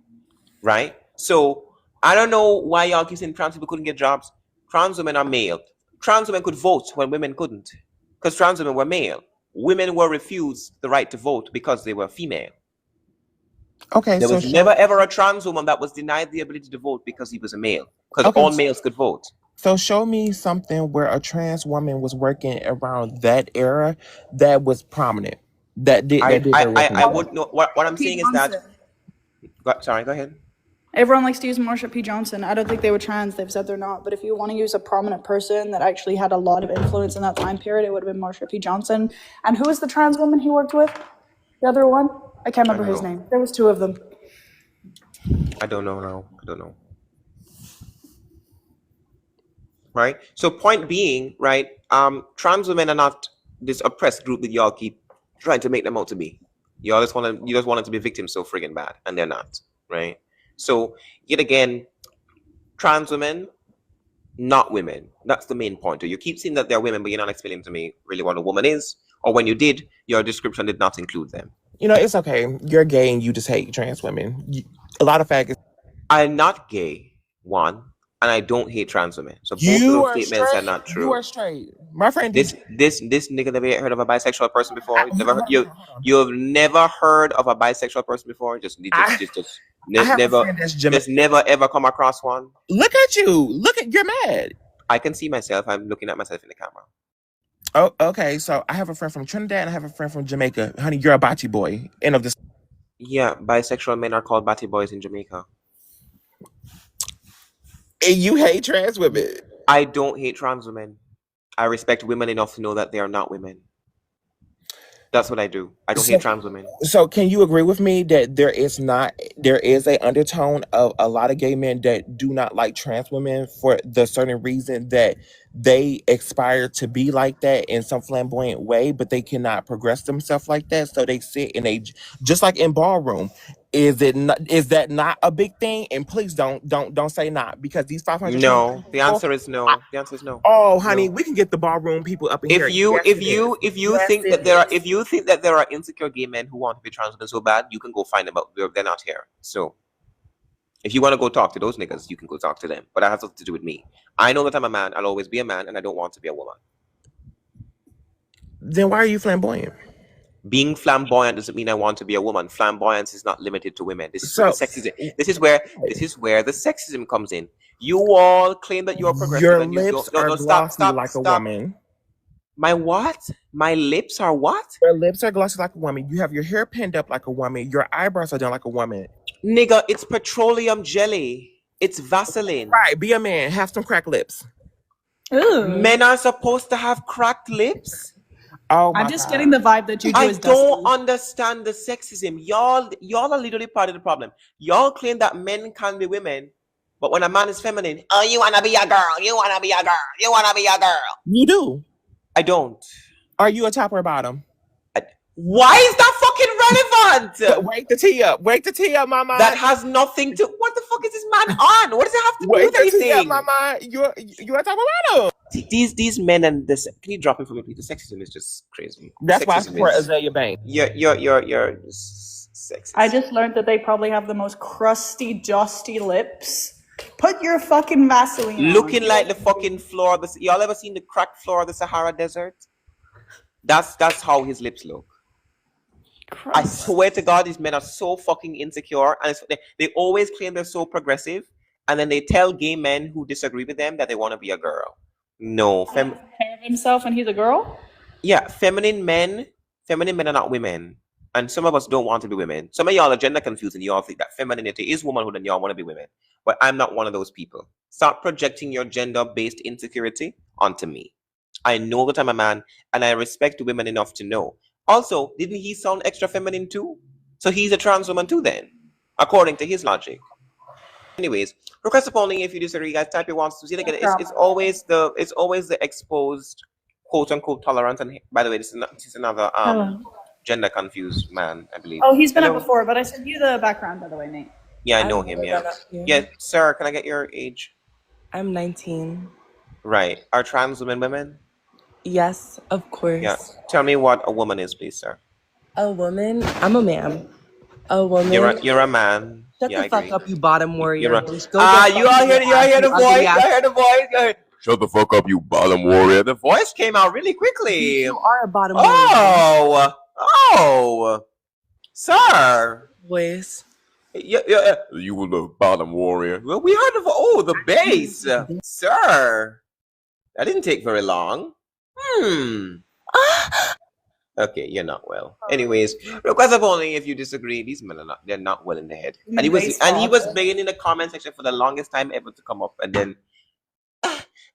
right? So I don't know why y'all keep saying trans people couldn't get jobs. Trans women are male. Trans women could vote when women couldn't, because trans women were male. Women were refused the right to vote because they were female. Okay, there was never ever a trans woman that was denied the ability to vote because he was a male, because all males could vote. So show me something where a trans woman was working around that era that was prominent. I would know. What I'm saying is that. Sorry, go ahead. Everyone likes to use Marsha P. Johnson. I don't think they were trans. They've said they're not. But if you want to use a prominent person that actually had a lot of influence in that time period, it would have been Marsha P. Johnson. And who was the trans woman he worked with? The other one? I can't remember his name. There was two of them. I don't know now. I don't know. Right? So point being, right, trans women are not this oppressed group that y'all keep trying to make them out to be. You just want them to be victims so friggin' bad, and they're not, right? So yet again, trans women, not women. That's the main point. You keep saying that they're women, but you're not explaining to me really what a woman is, or when you did, your description did not include them. You know, it's okay. You're gay and you just hate trans women. A lot of faggots. I'm not gay, one, and I don't hate trans women. So both of those statements are not true. You are straight. My friend, this nigga never heard of a bisexual person before. You've never heard of a bisexual person before. Never ever come across one. Look at you. You're mad. I can see myself. I'm looking at myself in the camera. Oh, okay. So I have a friend from Trinidad and I have a friend from Jamaica. Honey, you're a bocce boy. End of this. Yeah, bisexual men are called batty boys in Jamaica. And you hate trans women. I don't hate trans women. I respect women enough to know that they are not women. That's what I do. I don't hate trans women. So can you agree with me that there is a undertone of a lot of gay men that do not like trans women for the certain reason that they aspire to be like that in some flamboyant way, but they cannot progress themselves like that. So they sit in just like in ballroom. Is that not a big thing? And please don't say not, because these 500 No, the answer is no. The answer is no. Oh, honey, we can get the ballroom people up in here. If you think that there are insecure gay men who want to be trans women so bad, you can go find them, but they're not here. So if you want to go talk to those niggas, you can go talk to them. But that has nothing to do with me. I know that I'm a man. I'll always be a man, and I don't want to be a woman. Then why are you flamboyant? Being flamboyant doesn't mean I want to be a woman. Flamboyance is not limited to women. This is where the sexism comes in. You all claim that you're progressive. Your and lips are glossy like a woman. My what? My lips are what? Your lips are glossy like a woman. You have your hair pinned up like a woman. Your eyebrows are done like a woman. Nigga, it's petroleum jelly. It's Vaseline. Right, be a man. Have some cracked lips. Ooh. Men are supposed to have cracked lips? Oh, I'm just getting the vibe that Juju is dusty. I don't understand the sexism. Y'all are literally part of the problem. Y'all claim that men can be women, but when a man is feminine, oh, you wanna be a girl, you wanna be a girl, you wanna be a girl. You do. I don't. Are you a top or a bottom? Why is that fucking relevant? Wake the tea up. Wake the tea up, mama. That has nothing to... What the fuck is this man on? What does it have to do with anything? Wake the tea up, mama. You're a top or bottom. These men and this... Can you drop it for me, please? The sexism is just crazy. That's why I support Azalea Banks. You're sexist. I just learned that they probably have the most crusty, dusty lips. Put your fucking Vaseline on. Looking like the fucking floor. Y'all ever seen the cracked floor of the Sahara Desert? That's how his lips look. Christ. I swear to God, these men are so fucking insecure, and they always claim they're so progressive, and then they tell gay men who disagree with them that they want to be a girl. No, himself, and he's a girl. Yeah, feminine men are not women, and some of us don't want to be women. Some of y'all are gender confused, and y'all think that femininity is womanhood, and y'all want to be women. But I'm not one of those people. Stop projecting your gender-based insecurity onto me. I know that I'm a man, and I respect women enough to know. Also, didn't he sound extra feminine too? So he's a trans woman too then, according to his logic. Anyways, request upon if you disagree, guys. Type your wants to see again. It's always the exposed quote unquote tolerance. And by the way, this is another gender confused man, I believe. Oh, he's been up before, but I sent you the background, by the way, Nate. Yeah, I know him. Yeah, yeah, sir. Can I get your age? I'm 19. Right. Are trans women? Yes, of course. Yeah. Tell me what a woman is, please, sir. A woman? I'm a man. A woman. You're a man. Shut the fuck up, you bottom warrior. You all hear the voice. You hear the voice. Shut the fuck up, you bottom warrior. The voice came out really quickly. You are a bottom warrior. Oh, sir. Voice. Yeah. You were the bottom warrior. Well, we heard the bass, sir. That didn't take very long. Okay, you're not well. Anyways, request of only if you disagree. These men they're not well in the head. And he was begging in the comment section for the longest time ever to come up, and then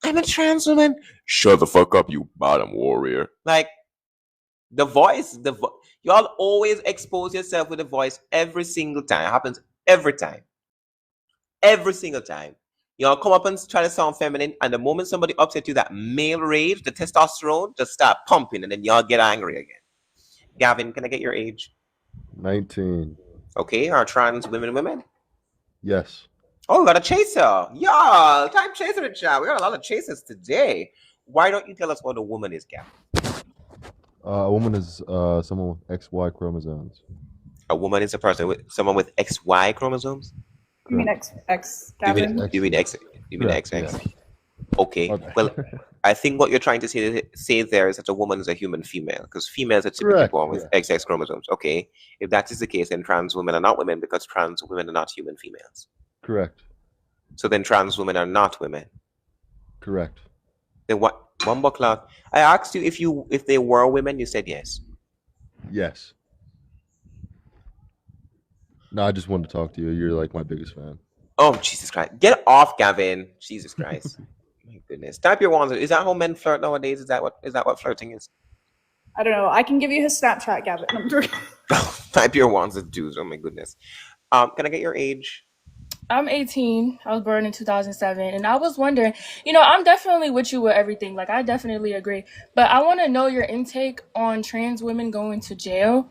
I'm a trans woman. Shut the fuck up, you bottom warrior. Like the voice, y'all always expose yourself with the voice every single time. It happens every time. Every single time. Y'all come up and try to sound feminine, and the moment somebody upset you, that male rage, the testosterone, just start pumping, and then y'all get angry again. Gavin, can I get your age? 19. Okay, are trans women? Yes. Oh, we got a chaser. Y'all, type chaser in chat. We got a lot of chasers today. Why don't you tell us what a woman is, Gavin? A woman is someone with XY chromosomes. A woman is someone with XY chromosomes? You mean X, Gavin? You mean X? Yeah. Okay. Well, I think what you're trying to say there is that a woman is a human female, because females are typically born with XX chromosomes. Okay. If that is the case, then trans women are not women, because trans women are not human females. Correct. So then trans women are not women. Correct. Then what? Bumble clock. I asked you if they were women. You said yes. Yes. No, I just wanted to talk to you. You're like my biggest fan. Oh, Jesus Christ. Get off, Gavin. Jesus Christ. My goodness. Type your ones. Is that how men flirt nowadays? Is that what flirting is? I don't know. I can give you his Snapchat, Gavin. Type your ones and twos. Oh my goodness. Can I get your age? I'm 18. I was born in 2007. And I was wondering, I'm definitely with you with everything. Like, I definitely agree. But I want to know your intake on trans women going to jail.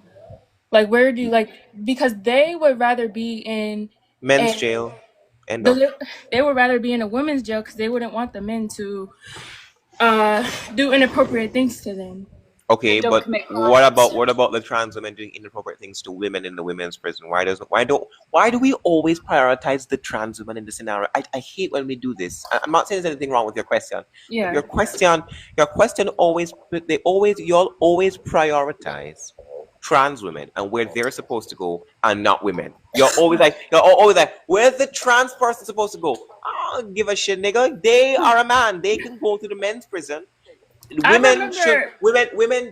Like, where do you, because they would rather be in men's jail. They would rather be in a women's jail because they wouldn't want the men to do inappropriate things to them. Okay, but what about the trans women doing inappropriate things to women in the women's prison? Why do we always prioritize the trans women in the scenario? I hate when we do this. I'm not saying there's anything wrong with your question. Yeah. Your question always y'all always prioritize trans women and where they're supposed to go and not women. You're always like, where's the trans person supposed to go? I don't give a shit, nigga. They are a man. They can go to the men's prison. Women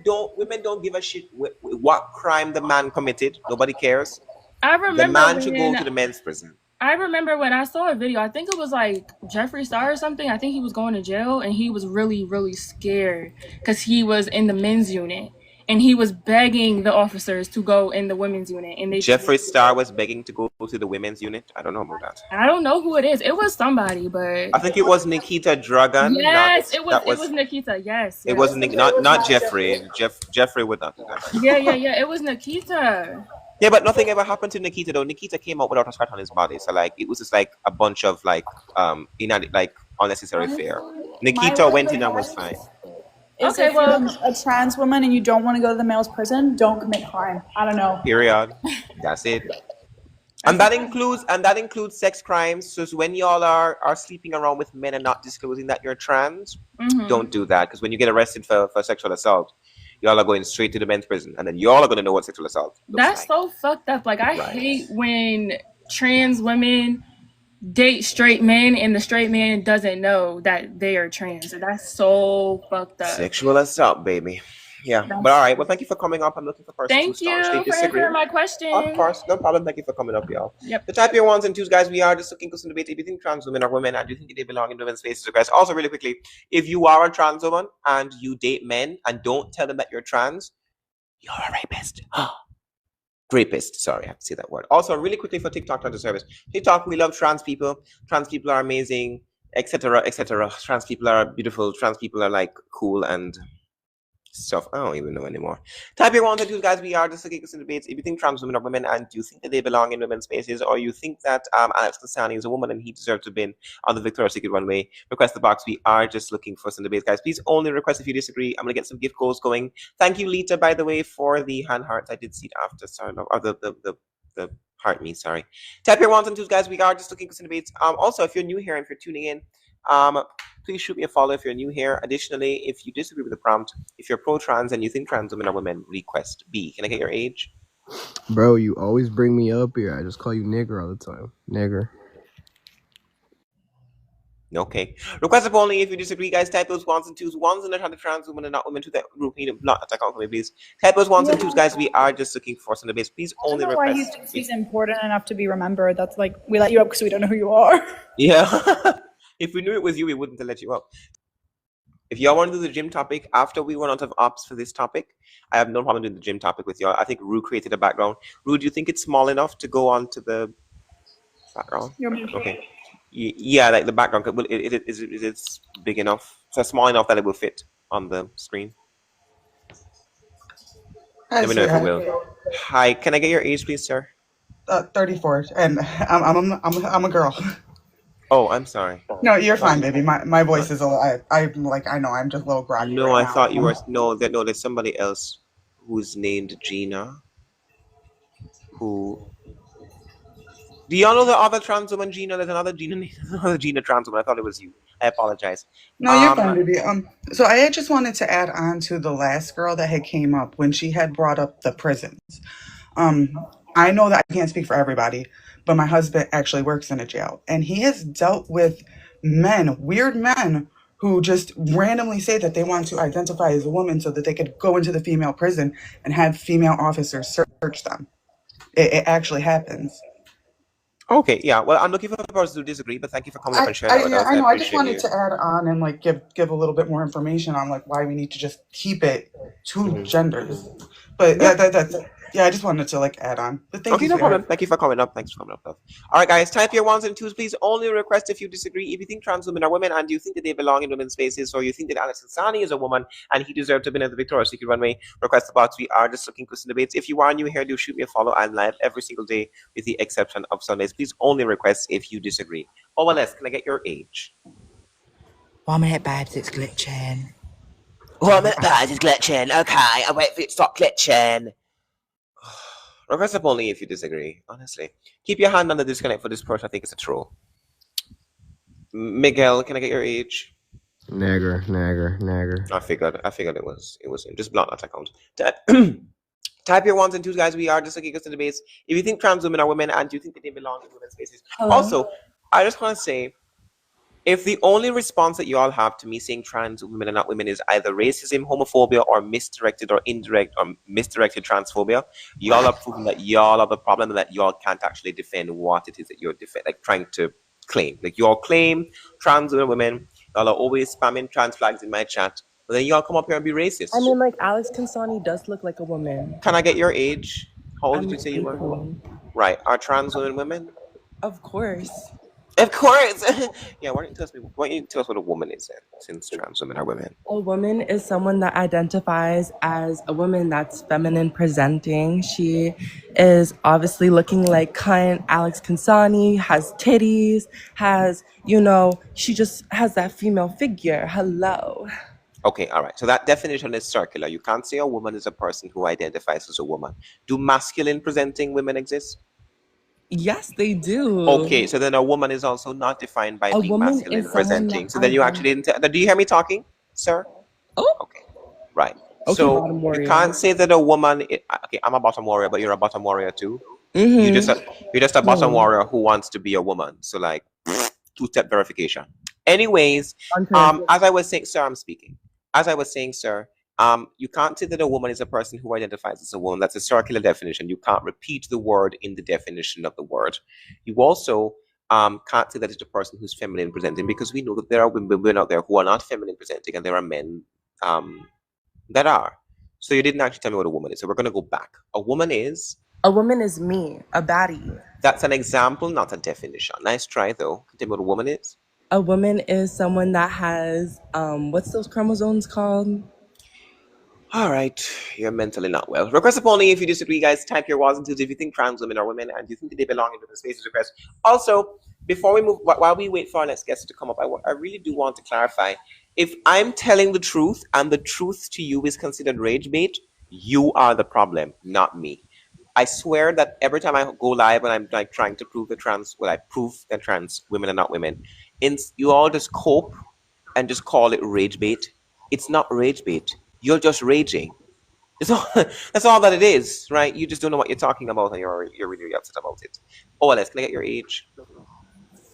don't give a shit what crime the man committed. Nobody cares. I remember the man should go to the men's prison. I remember when I saw a video, I think it was like Jeffree Star or something. I think he was going to jail and he was really, really scared because he was in the men's unit and he was begging the officers to go in the women's unit. And Jeffree Star was begging to go to the women's unit. I don't know about that. I don't know who it is. It was somebody, but I think it was Nikita Dragan. Yes, it was Nikita. Yes, it was not Jeffrey. Jeffrey would not do that. Yeah. It was Nikita. Yeah, but nothing ever happened to Nikita though. Nikita came out without a scratch on his body, so it was just a bunch of unnecessary fear. Nikita went in and was fine. Okay, well, a trans woman and you don't want to go to the male's prison, don't commit crime. I don't know. Period. That's it. And that includes sex crimes. So when y'all are sleeping around with men and not disclosing that you're trans, don't do that. Because when you get arrested for sexual assault, y'all are going straight to the men's prison, and then y'all are going to know what sexual assault looks like. That's so fucked up. I hate when trans women date straight men and the straight man doesn't know that they are trans. That's so fucked up. Sexual assault, baby. Yeah, but all right. Well, thank you for coming up. I'm looking for persons. Thank you for answering my question. Of course, no problem. Thank you for coming up, y'all. Yep. The type your ones and twos, guys. We are just looking for some debate. If you think trans women are women, and do you think they belong in women's spaces, guys? Also, really quickly, if you are a trans woman and you date men and don't tell them that you're trans, you're a rapist. Rapist. Sorry, I have to say that word. Also, really quickly for TikTok terms of service. TikTok, we love trans people. Trans people are amazing, etc., etc. Trans people are beautiful. Trans people are cool and stuff. I don't even know anymore. Type your ones and twos, guys. We are just looking at some debates. If you think trans women are women and you think that they belong in women's spaces, or you think that Alex Cassani is a woman and he deserves to have been on the Victoria's Secret runway, request the box. We are just looking for some debates, guys. Please only request if you disagree. I'm gonna get some gift goals going. Thank you, Lita, by the way, for the hand hearts. I did see it after. Sorry, or the heart me. Sorry. Type your ones and twos, guys. We are just looking for some debates. Also, if you're new here and if you're tuning in, please shoot me a follow if you're new here. Additionally, if you disagree with the prompt, if you're pro-trans and you think trans women are women, request B. Can I get your age? Bro, you always bring me up here. I just call you nigger all the time. Nigger. Okay. Request up only if you disagree, guys. Type those ones and twos. Ones in the trans women and not women to that group. Need not attack on me, please. Type those ones and twos, guys. We are just looking for some debates. Please only request. I don't know why he thinks he's important enough to be remembered. That's we let you up because we don't know who you are. Yeah. If we knew it was you, we wouldn't have let you up. If y'all want to do the gym topic after we run out of ops for this topic, I have no problem doing the gym topic with y'all. I think Rue created a background. Rue, do you think it's small enough to go on to the background? Okay. Yeah, the background. Is it big enough? So small enough that it will fit on the screen. Let me know if it will. Hi, can I get your age, please, sir? 34, and I'm a girl. Oh, I'm sorry. No, you're fine, baby. My voice is a little. I know I'm just a little groggy. No, I thought you were. No, there's somebody else who's named Gina. Who? Do y'all know the other trans woman, Gina? There's another Gina trans woman. I thought it was you. I apologize. No, you're fine, baby. So I just wanted to add on to the last girl that had came up when she had brought up the prisons. I know that I can't speak for everybody, but my husband actually works in a jail, and he has dealt with weird men, who just randomly say that they want to identify as a woman so that they could go into the female prison and have female officers search them. It actually happens. Okay, yeah. Well, I'm looking for the person who disagree, but thank you for coming up and sharing that with us. I know. I just appreciate wanted you. to add on and like give a little bit more information on like why we need to just keep it 2 genders. But that's I just wanted to like add on. But thank you. No problem. Thank you for coming up. Thanks for coming up, love. All right, guys, type your 1s and 2s, please. Only request if you disagree. If you think trans women are women and you think that they belong in women's spaces, or you think that Alex Ansani is a woman and he deserved to be in the Victoria's Secret runway, request the box. We are just looking question debates. If you are new here, do shoot me a follow. I'm live every single day with the exception of Sundays. Please only request if you disagree. OLS, can I get your age? 1 minute, babes, it's glitching. 1 minute, babes, it's glitching. Okay, I wait for it to stop glitching. Request up only if you disagree, honestly. Keep your hand on the disconnect for this person. I think it's a troll. Miguel, can I get your age? Nagger. I figured it was him. Just block that account. Type your 1s and 2s, guys. We are just looking at the debates. If you think trans women are women and you think that they belong in women's spaces. Also, I just want to say, if the only response that you all have to me saying trans women are not women is either racism, homophobia, or misdirected or indirect or misdirected transphobia, y'all are proving that y'all are the problem and that y'all can't actually defend what it is that you're trying to claim. Like y'all claim trans women, y'all are always spamming trans flags in my chat, but then y'all come up here and be racist. I mean, like Alex Consani does look like a woman. Can I get your age? How old did you say you were? Right. Are trans women women? Of course. Of course. Yeah, why don't you tell us what a woman is then, since trans women are women? A woman is someone that identifies as a woman that's feminine presenting. She is obviously looking like cunt Alex Consani, has titties, she just has that female figure. Hello. Okay, all right. So that definition is circular. You can't say a woman is a person who identifies as a woman. Do masculine presenting women exist? Yes, they do. Okay, so then a woman is also not defined by being masculine presenting. So then you actually didn't. Do you hear me talking, sir? Oh. Okay. Right. Okay, so you can't say that a woman. Okay, I'm a bottom warrior, but you're a bottom warrior too. Mm-hmm. You're just a bottom warrior who wants to be a woman. So like, 2-step verification. Anyways, as I was saying, sir, I'm speaking. As I was saying, sir, you can't say that a woman is a person who identifies as a woman. That's a circular definition. You can't repeat the word in the definition of the word. You also can't say that it's a person who's feminine presenting, because we know that there are women out there who are not feminine presenting and there are men that are. So you didn't actually tell me what a woman is. So we're going to go back. A woman is me, a baddie. That's an example, not a definition. Nice try, though. Tell me what a woman is. A woman is someone that has, what's those chromosomes called? All right, you're mentally not well. Request up only if you disagree, guys. Type your 1s and 2s if you think trans women are women and you think that they belong in different spaces. Request. Also, before we move, while we wait for our next guest to come up, I really do want to clarify. If I'm telling the truth and the truth to you is considered rage bait, you are the problem, not me. I swear that every time I go live and I'm like trying to prove I prove that trans women are not women. You all just cope and just call it rage bait. It's not rage bait. You're just raging. That's all that it is, right? You just don't know what you're talking about and you're really upset about it. OLS, can I get your age?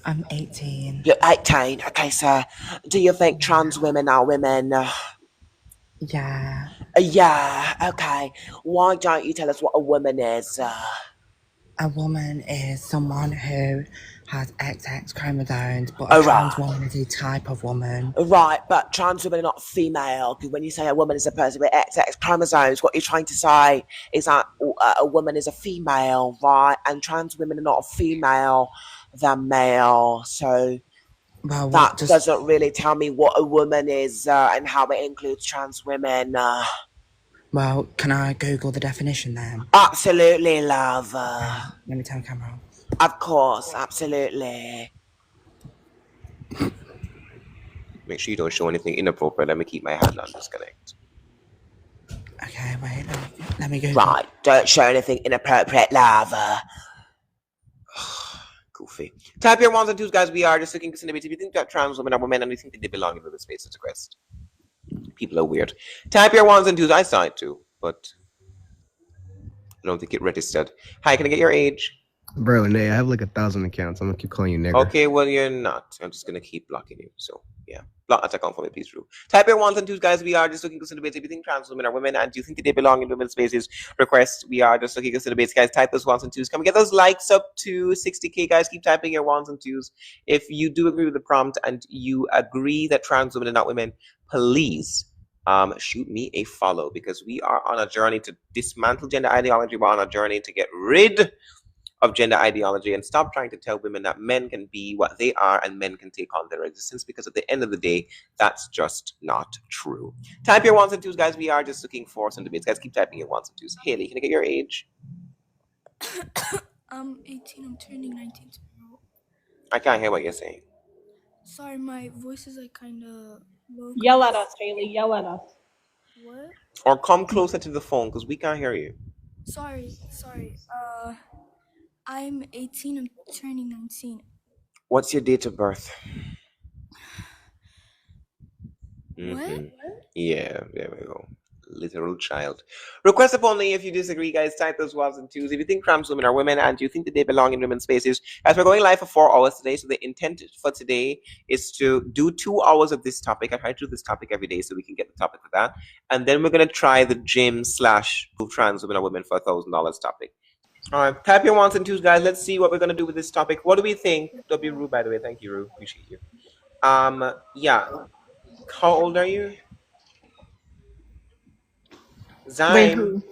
I'm 18. You're 18. Okay, sir. Do you think trans women are women? Yeah. Yeah, okay. Why don't you tell us what a woman is? A woman is someone who has XX chromosomes, but a trans woman is a type of woman. Right, but trans women are not female. Because when you say a woman is a person with XX chromosomes, what you're trying to say is that a woman is a female, right? And trans women are not a female, they're male. So that doesn't really tell me what a woman is and how it includes trans women. Well, can I Google the definition then? Absolutely, love. Let me turn the camera on. Of course, absolutely. Make sure you don't show anything inappropriate. Let me keep my hand on disconnect. Okay, wait, let me Google. Right, don't show anything inappropriate, love. Goofy. Type your 1s and 2s, guys. We are just looking at if you think that trans women are women and you think that they belong in women's spaces, request. People are weird. Type your 1s and 2s. I saw it too, but I don't think it registered. Hi, can I get your age? Bro, Nay, I have like 1,000 accounts. I'm gonna keep calling you nigger. Okay, well, you're not. I'm just gonna keep blocking you. So, Yeah. Block that account for me, please, Drew. Type your ones and twos, guys. We are just looking to debates. If you think trans women are women and do you think that they belong in women's spaces, request. We are just looking to debates, guys. Type those ones and twos. Can we get those likes up to 60K, guys? Keep typing your ones and twos. If you do agree with the prompt and you agree that trans women are not women, please shoot me a follow, because we are on a journey to dismantle gender ideology. We're on a journey to get rid of gender ideology and stop trying to tell women that men can be what they are and men can take on their existence, because at the end of the day, that's just not true. Type your ones and twos, guys. We are just looking for some debates, guys. Keep typing your ones and twos. Haley, can I get your age? I'm 18. I'm turning 19 tomorrow. I can't hear what you're saying. Sorry, my voice is like kind of low. Yell at us, Haley. Yell at us. What? Or come closer to the phone, because we can't hear you. Sorry. I'm 18. I'm turning 19. What's your date of birth? What? Yeah, there we go. Literal child. Request up only if you disagree, guys. Type those ones and twos. If you think trans women are women and you think that they belong in women's spaces, as we're going live for 4 hours today, so the intent for today is to do 2 hours of this topic. I try to do this topic every day so we can get the topic for that. And then we're going to try the gym / trans women are women for $1,000 topic. All right, type your ones and twos, guys. Let's see what we're going to do with this topic. What do we think? W. Rue, by the way. Thank you, Rue. Appreciate you. Yeah. How old are you? Zyme. Wait, who?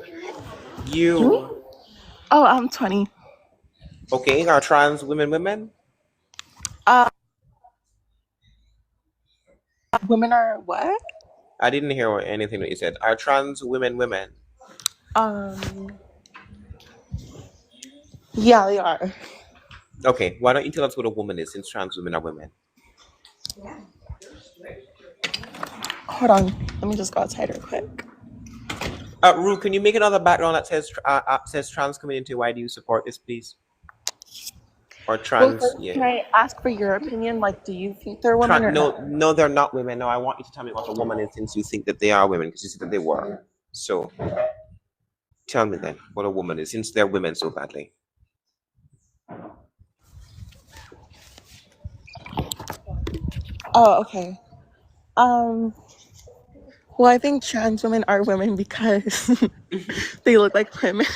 You. Oh, I'm 20. Okay, are trans women women? Women are what? I didn't hear anything that you said. Are trans women women? Yeah, they are. Okay, why don't you tell us what a woman is, since trans women are women? Hold on. Let me just go outside real quick. Rue, can you make another background that says trans community? Why do you support this, please? Or trans? Well, Yeah. Can I ask for your opinion? Like, do you think they're women or not? No, they're not women. No, I want you to tell me what a woman is, since you think that they are women, because you said that they were. So, tell me then what a woman is, since they're women so badly. Oh, okay. Well, I think trans women are women because they look like women.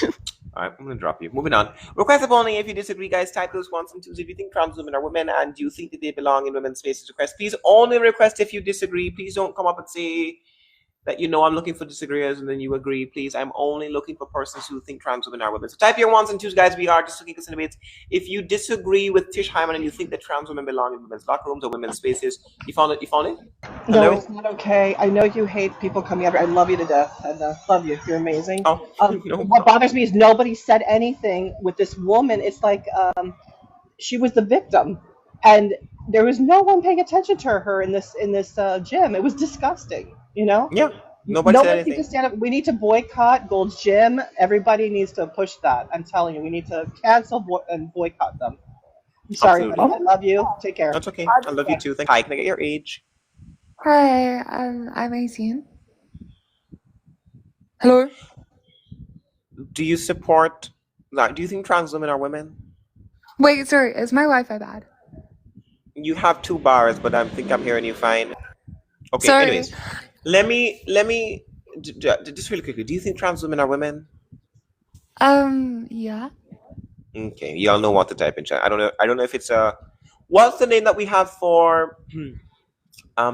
All right, I'm going to drop you. Moving on. Request up only if you disagree, guys. Type those ones and twos. If you think trans women are women and you think that they belong in women's spaces, request. Please only request if you disagree. Please don't come up and say that, I'm looking for disagreeers and then you agree. Please, I'm only looking for persons who think trans women are women. So type your ones and twos, guys. We are just looking for some debates. If you disagree with Tish Hyman and you think that trans women belong in women's locker rooms or women's spaces, you found it? Hello? No, it's not okay. I know you hate people coming over. I love you to death. I love you. You're amazing. Oh, no. What bothers me is nobody said anything with this woman. It's like she was the victim, and there was no one paying attention to her in this gym. It was disgusting. Yeah. Nobody said anything. Needs to stand up. We need to boycott Gold's Gym. Everybody needs to push that. I'm telling you, we need to cancel and boycott them. I'm sorry, Absolutely. honey. I love you. Take care. That's okay. I love you too. Hi, can I get your age? Hi, I'm 18. Hello? Do you support, do you think trans women are women? Wait, sorry, is my Wi-Fi bad? You have 2 bars, but I think I'm hearing you fine. Okay, Sorry. anyways. Let me, just really quickly, do you think trans women are women? Yeah. Okay, y'all know what to type in chat. I don't know if it's what's the name that we have for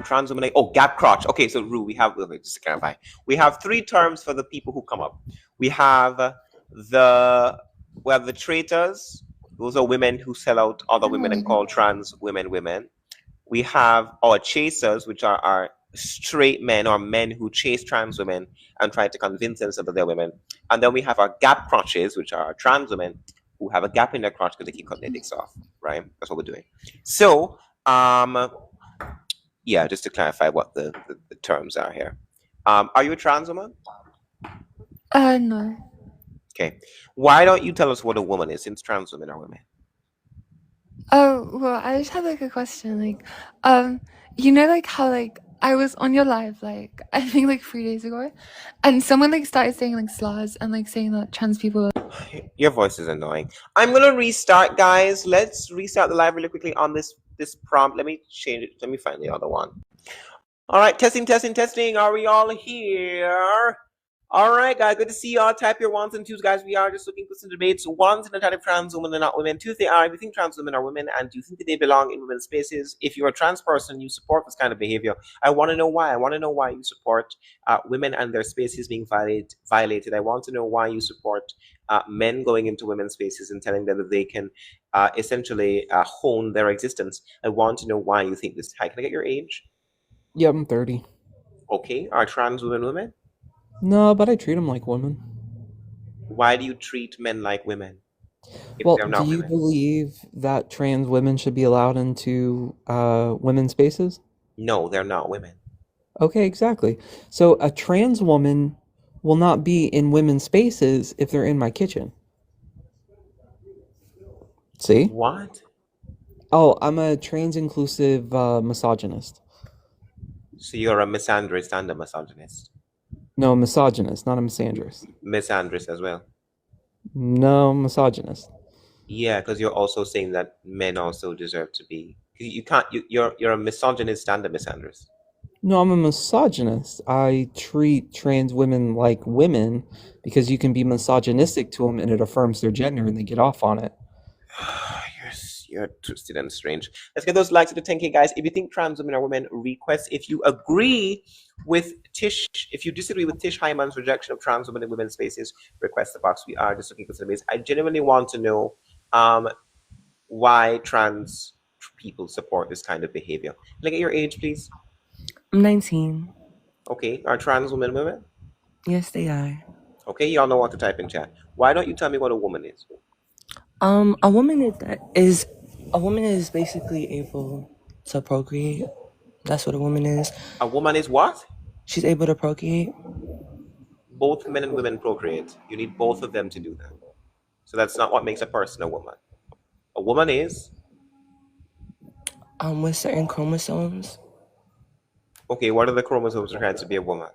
trans women? Oh, gap crotch. Okay, so Rue, we have, just to clarify, we have 3 terms for the people who come up. We have the traitors. Those are women who sell out other women and call trans women women. We have our chasers, which are our straight men or men who chase trans women and try to convince themselves that they're women. And then we have our gap crotches, which are our trans women who have a gap in their crotch because they keep cutting their dicks off, right? That's what we're doing. So, yeah, just to clarify what the terms are here. Are you a trans woman? No. Okay. Why don't you tell us what a woman is, since trans women are women? Oh, well, I just have like a question. Like, like how like I was on your live like I think like 3 days ago, and someone like started saying like sluts and like saying that trans people. Your voice is annoying. I'm gonna restart, guys. Let's restart the live really quickly on this this prompt. Let me change it. Let me find the other one. All right, testing. Are we all here? All right, guys, good to see y'all. Type your ones and twos, guys. We are just looking for some debates. One's in the type of trans women, they're not women. Two, they are. If you think trans women are women, and do you think that they belong in women's spaces? If you're a trans person, you support this kind of behavior. I want to know why. I want to know why you support women and their spaces being violated. I want to know why you support men going into women's spaces and telling them that they can essentially hone their existence. I want to know why you think this. Hi, can I get your age? Yeah, I'm 30. Okay, are trans women women? No, but I treat them like women. Why do you treat men like women if Well, they're do not you women? believe that trans women should be allowed into women's spaces? No, they're not women. Okay, exactly. So a trans woman will not be in women's spaces if they're in my kitchen. See? What? Oh, I'm a trans-inclusive misogynist. So you're a misandrist and a misogynist. No, misogynist, not a misandrist. Misandrist as well. No, misogynist. Yeah, because you're also saying that men also deserve to be. You can't. You're a misogynist and a misandrist. No, I'm a misogynist. I treat trans women like women because you can be misogynistic to them and it affirms their gender and they get off on it. You're twisted and strange. Let's get those likes to the 10K, guys. If you think trans women are women, request. If you agree with Tish, if you disagree with Tish Hyman's rejection of trans women in women's spaces, request the box. We are just looking for some base. I genuinely want to know why trans people support this kind of behavior. Can I get your age, please? I'm 19. Okay. Are trans women women? Yes, they are. Okay, y'all know what to type in chat. Why don't you tell me what a woman is? A woman is basically able to procreate. That's what a woman is. A woman is what? She's able to procreate. Both men and women procreate. You need both of them to do that. So that's not what makes a person a woman. A woman is with certain chromosomes. Okay, what are the chromosomes required to be a woman?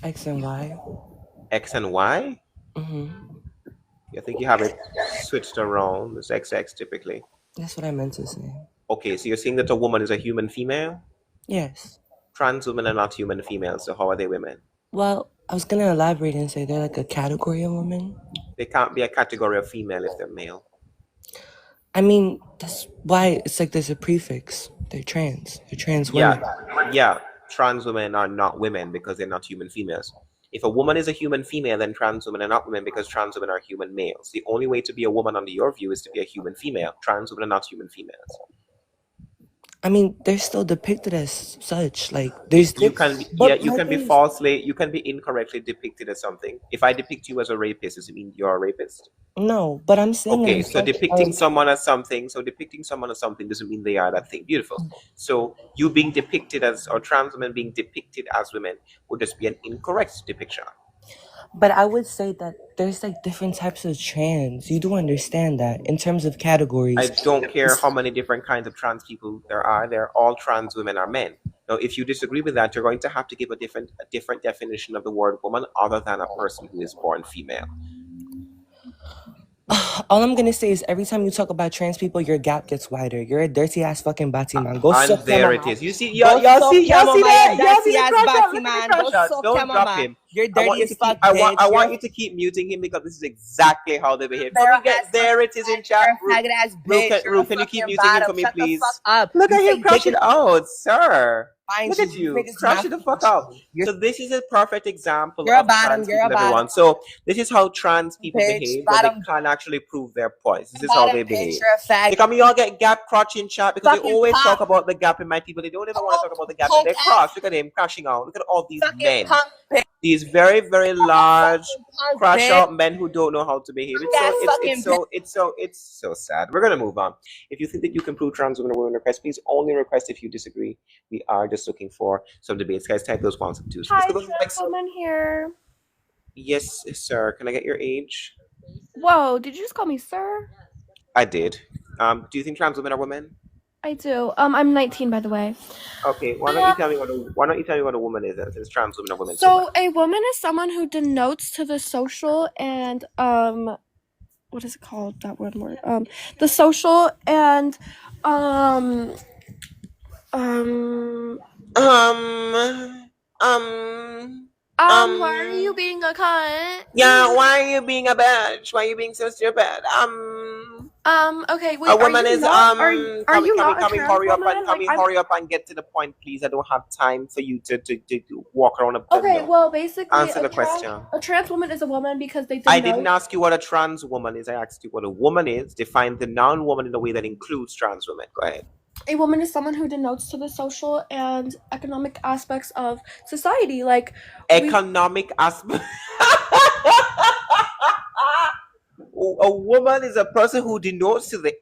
X and Y. X and Y? Mm-hmm. I think you have it switched around. It's XX typically. That's what I meant to say. Okay, so you're saying that a woman is a human female? Yes. Trans women are not human females, so how are they women? Well, I was gonna elaborate and say they're like a category of women. They can't be a category of female if they're male. I mean, that's why it's like there's a prefix. They're trans. They're trans women. Yeah. Trans women are not women because they're not human females. If a woman is a human female, then trans women are not women because trans women are human males. The only way to be a woman under your view is to be a human female. Trans women are not human females. I mean, they're still depicted as such. Like there's you can be incorrectly depicted as something. If I depict you as a rapist, does it mean you're a rapist? No, but I'm saying. Okay, so depicting someone as something doesn't mean they are that thing. Beautiful. So you being depicted as, or trans women being depicted as women would just be an incorrect depiction. But I would say that there's like different types of trans. You do understand that in terms of categories. I don't care how many different kinds of trans people there are. They're all trans women are men. Now, if you disagree with that, you're going to have to give a different definition of the word woman other than a person who is born female. All I'm gonna say is every time you talk about trans people, your gap gets wider. You're a dirty ass fucking batty man. Go and suck there it is. You see, y'all see that? Y'all see the crush out. Don't drop him. You're dirty as fuck. I want you to keep muting him because this is exactly how they behave. There it is in chat. Ruth, can you keep muting him for me, please? Look at him crush it out, sir. Look at you, crush it the fuck out. So this is a perfect example of trans people, everyone. So this is how trans people behave when they can't actually prove their points. This is how they behave. Because we all get gap crotch in chat because they always talk about the gap in my people. They don't even want to talk about the gap in their crotch. Look at him crashing out. Look at all these men. These very, very large crash out men who don't know how to behave. It's so sad. We're gonna move on. If you think that you can prove trans women or women request, please only request if you disagree. We are just looking for some debates. Guys, type those ones and twos. Hi, gentlemen here. Yes, sir. Can I get your age? Whoa, did you just call me sir? I did. Do you think trans women are women? I do. I'm 19, by the way. Okay, why don't you tell me what a woman is? Since trans women are women. So a woman is someone who denotes to the social and what is it called? That word. The social and Um. Why are you being a cunt? Yeah, why are you being a bitch? Why are you being so stupid? Okay, wait, A woman is are you not a can we trans hurry up woman? and Like, I'm hurry up and get to the point, please? I don't have time for you to walk around a okay. no. Well, basically, Answer the question. a trans woman is a woman because they I didn't denote. ask you what a trans woman is. I asked you what a woman is. Define the noun woman in a way that includes trans women. Go ahead. A woman is someone who denotes to the social and economic aspects of society, like economic aspect. A woman is a person who denotes to the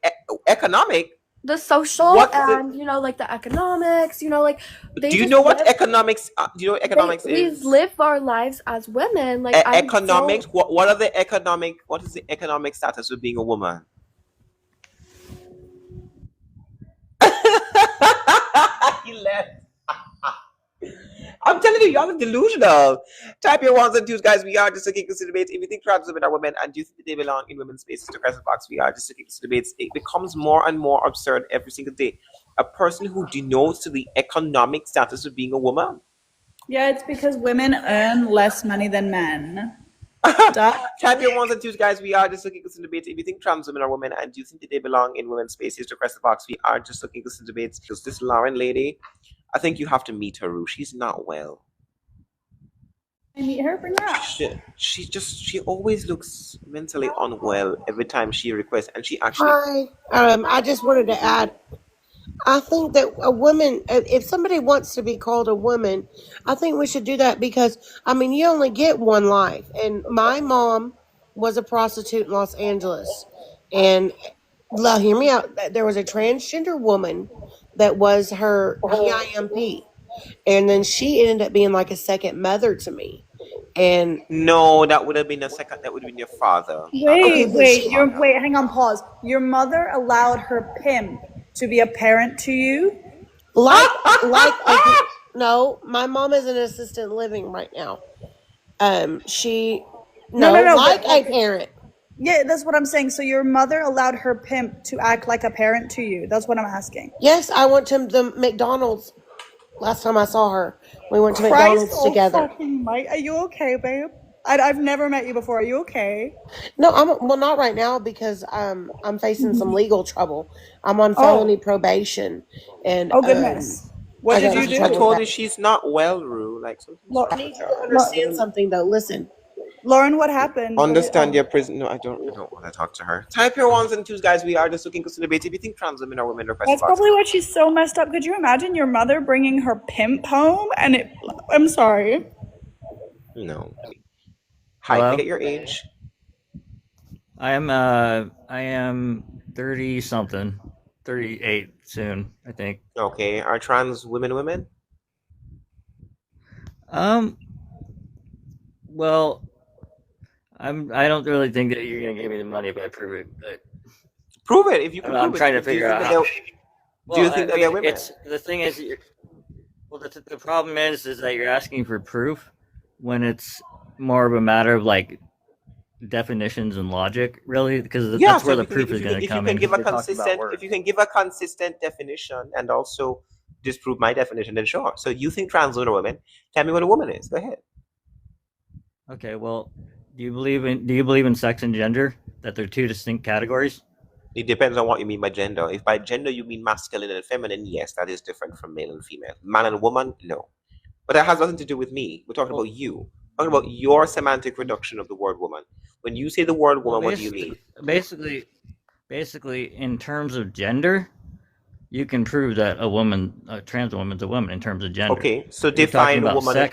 economic, the social, and like the economics. Like do you know what economics? Do you know what economics is? We live our lives as women. Like economics. What are the economic? What is the economic status of being a woman? He left. I'm telling you, you're delusional. Type your ones and twos, guys. We are just looking to debates. If you think trans women are women and you think they belong in women's spaces, to press the box. We are just looking to debates. It becomes more and more absurd every single day. A person who denotes to the economic status of being a woman. Yeah, it's because women earn less money than men. Type your ones and twos, guys. We are just looking to debates. If you think trans women are women and you think that they belong in women's spaces, to press the box. We are just looking to debates because this Lauren lady, I think you have to meet her, Rue. She's not well. I meet her, bring her up. She always looks mentally unwell every time she requests, and she actually. Hi. I just wanted to add, I think that a woman, if somebody wants to be called a woman, I think we should do that because, I mean, you only get one life. And my mom was a prostitute in Los Angeles. And hear me out. There was a transgender woman that was her PIMP. And then she ended up being like a second mother to me. And no, that would have been a second. That would have been your father. Wait, hang on, pause. Your mother allowed her pimp to be a parent to you? No, my mom is an assistant living right now. A parent. Yeah, that's what I'm saying. So your mother allowed her pimp to act like a parent to you. That's what I'm asking. Yes, I went to the McDonald's last time I saw her. We went to McDonald's together. Fucking Mike, are you okay, babe? I've never met you before. Are you okay? No, not right now because I'm facing some legal trouble. I'm on felony probation, and goodness. What did you do? I told you she's not well, Rue. Like I need you to understand something though. Listen, Lauren, what happened? Understand your prison. No, I don't want to talk to her. Type your ones and twos, guys. We are just looking to debate. If you think trans women are women, that's probably why she's so messed up. Could you imagine your mother bringing her pimp home? I'm sorry. No. Hi, can I get your age? I am 30 something, 38 soon, I think. Okay, are trans women? Well, I don't really think that you're gonna give me the money if I prove it. But prove it if you can. I'm trying to figure out how. Do you think that they're women? The thing is, the problem is that you're asking for proof when it's more of a matter of like definitions and logic, really, because that's where the proof is going to come in. If you can give a consistent definition and also disprove my definition, then sure. So you think trans women are women? Tell me what a woman is. Go ahead. Okay. Well, do you believe in sex and gender? That they're two distinct categories? It depends on what you mean by gender. If by gender you mean masculine and feminine, yes, that is different from male and female. Man and woman, no. But that has nothing to do with me. We're talking about you. We're talking about your semantic reduction of the word woman. When you say the word woman, what do you mean? Basically, in terms of gender, you can prove that a trans woman's a woman in terms of gender. Okay, so define a woman.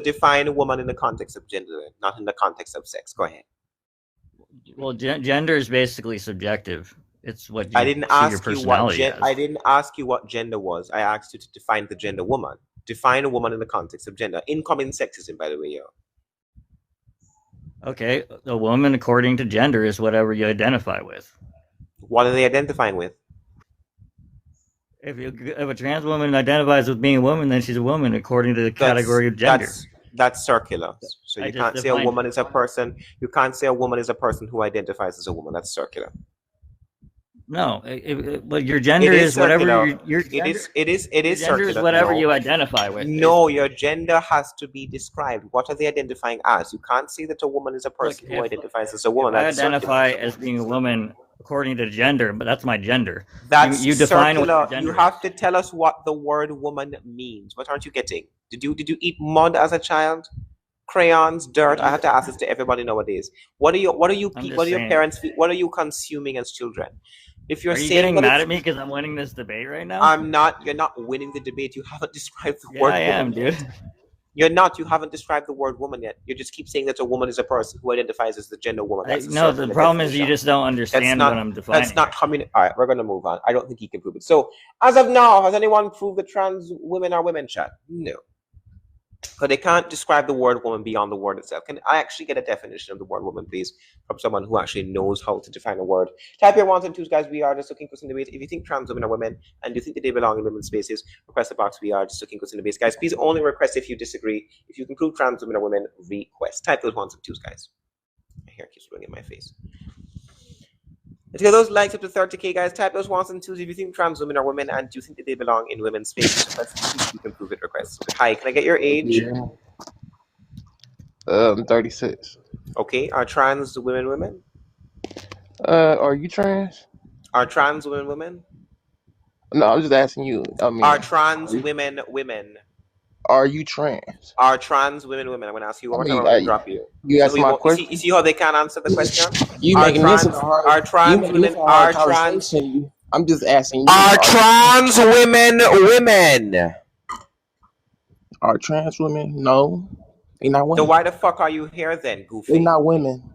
Define a woman in the context of gender, not in the context of sex. Go ahead. Well, gender is basically subjective. It's what you I didn't ask your personality you what I didn't ask you what gender was. I asked you to define the gender woman. Define a woman in the context of gender. Incoming sexism, by the way, yo. Okay, a woman according to gender is whatever you identify with. What are they identifying with? If a trans woman identifies with being a woman, then she's a woman according to the category of gender. That's circular. So you can't say a woman is a person. You can't say a woman is a person who identifies as a woman. That's circular. No, but your gender is whatever your gender. It is Your gender is circular. whatever No. you identify with. No, your gender has to be described. What are they identifying as? You can't say that a woman is a person who identifies as a woman. I That's identify circular. as being a woman according to gender, but that's my gender. That's you define circular. what your gender You have to tell us what the word woman means. What aren't you getting? Did you eat mud as a child? Crayons, dirt. I have to ask this to everybody nowadays. What are your parents? What are you consuming as children? If you're Are you saying getting mad at me because I'm winning this debate right now? I'm not. You're not winning the debate. You haven't described the word I am, woman. dude. You're not. You haven't described the word woman yet. You just keep saying that a woman is a person who identifies as the gender woman. That's No, the problem is you just don't understand what I'm defining. That's not coming. All right, we're going to move on. I don't think he can prove it. So, as of now, has anyone proved that trans women are women, chat? No. Because they can't describe the word woman beyond the word itself. Can I actually get a definition of the word woman, please, from someone who actually knows how to define a word? Type your ones and twos, guys. We are just looking for some debate. If you think trans women are women and you think that they belong in women's spaces, request the box. We are just looking for some debates, guys. Please only request if you disagree. If you can prove trans women are women, request. Type those ones and twos, guys. My hair keeps blowing in my face. Let's get those likes up to 30K, guys. Type those ones and twos if you think trans women are women and you think that they belong in women's spaces. Let's you can prove it. Request. Hi, can I get your age? 36. Okay. Are trans women women? Are you trans? Are trans women women? No, I'm just asking you. I mean, are trans women women? Are you trans? Are trans women women? I'm going to ask you one more time. I'm going to drop you. You asked my question. You see how they can't answer the question? You making this hard. Are trans women? Are trans? I'm just asking you. Are trans women women? Are trans women? No, they're not women. So why the fuck are you here then, goofy? They're not women.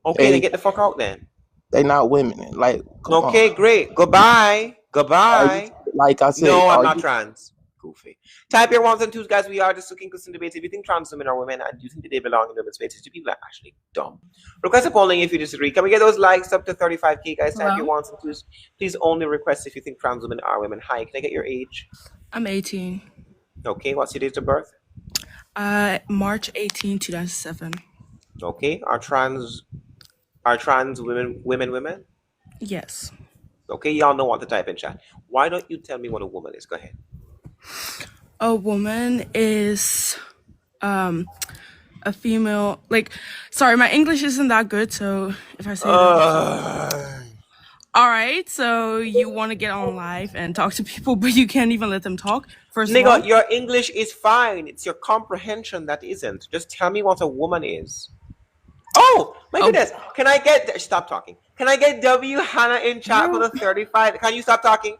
Okay, then get the fuck out then. They're not women. Like, okay, great. Goodbye. Goodbye. Like I said, no, I'm not trans. Goofy. Type your ones and twos, guys. We are just looking for some debates. If you think trans women are women and you think that they belong in women's spaces, people are actually dumb. Request a polling if you disagree. Can we get those likes up to 35K, guys? Type your ones and twos. Please only request if you think trans women are women. Hi, can I get your age? I'm 18. Okay, what's your date of birth? March 18, 2007. Okay, are trans women? Yes. Okay, y'all know what to type in chat. Why don't you tell me what a woman is? Go ahead. A woman is a female, like, sorry, my English isn't that good, so if I say that. All right, so you want to get on live and talk to people, but you can't even let them talk. First of all, your English is fine. It's your comprehension that isn't. Just tell me what a woman is. Oh, my goodness. Can I get... Stop talking. Can I get W. Hannah in chat for the 35... Can you stop talking?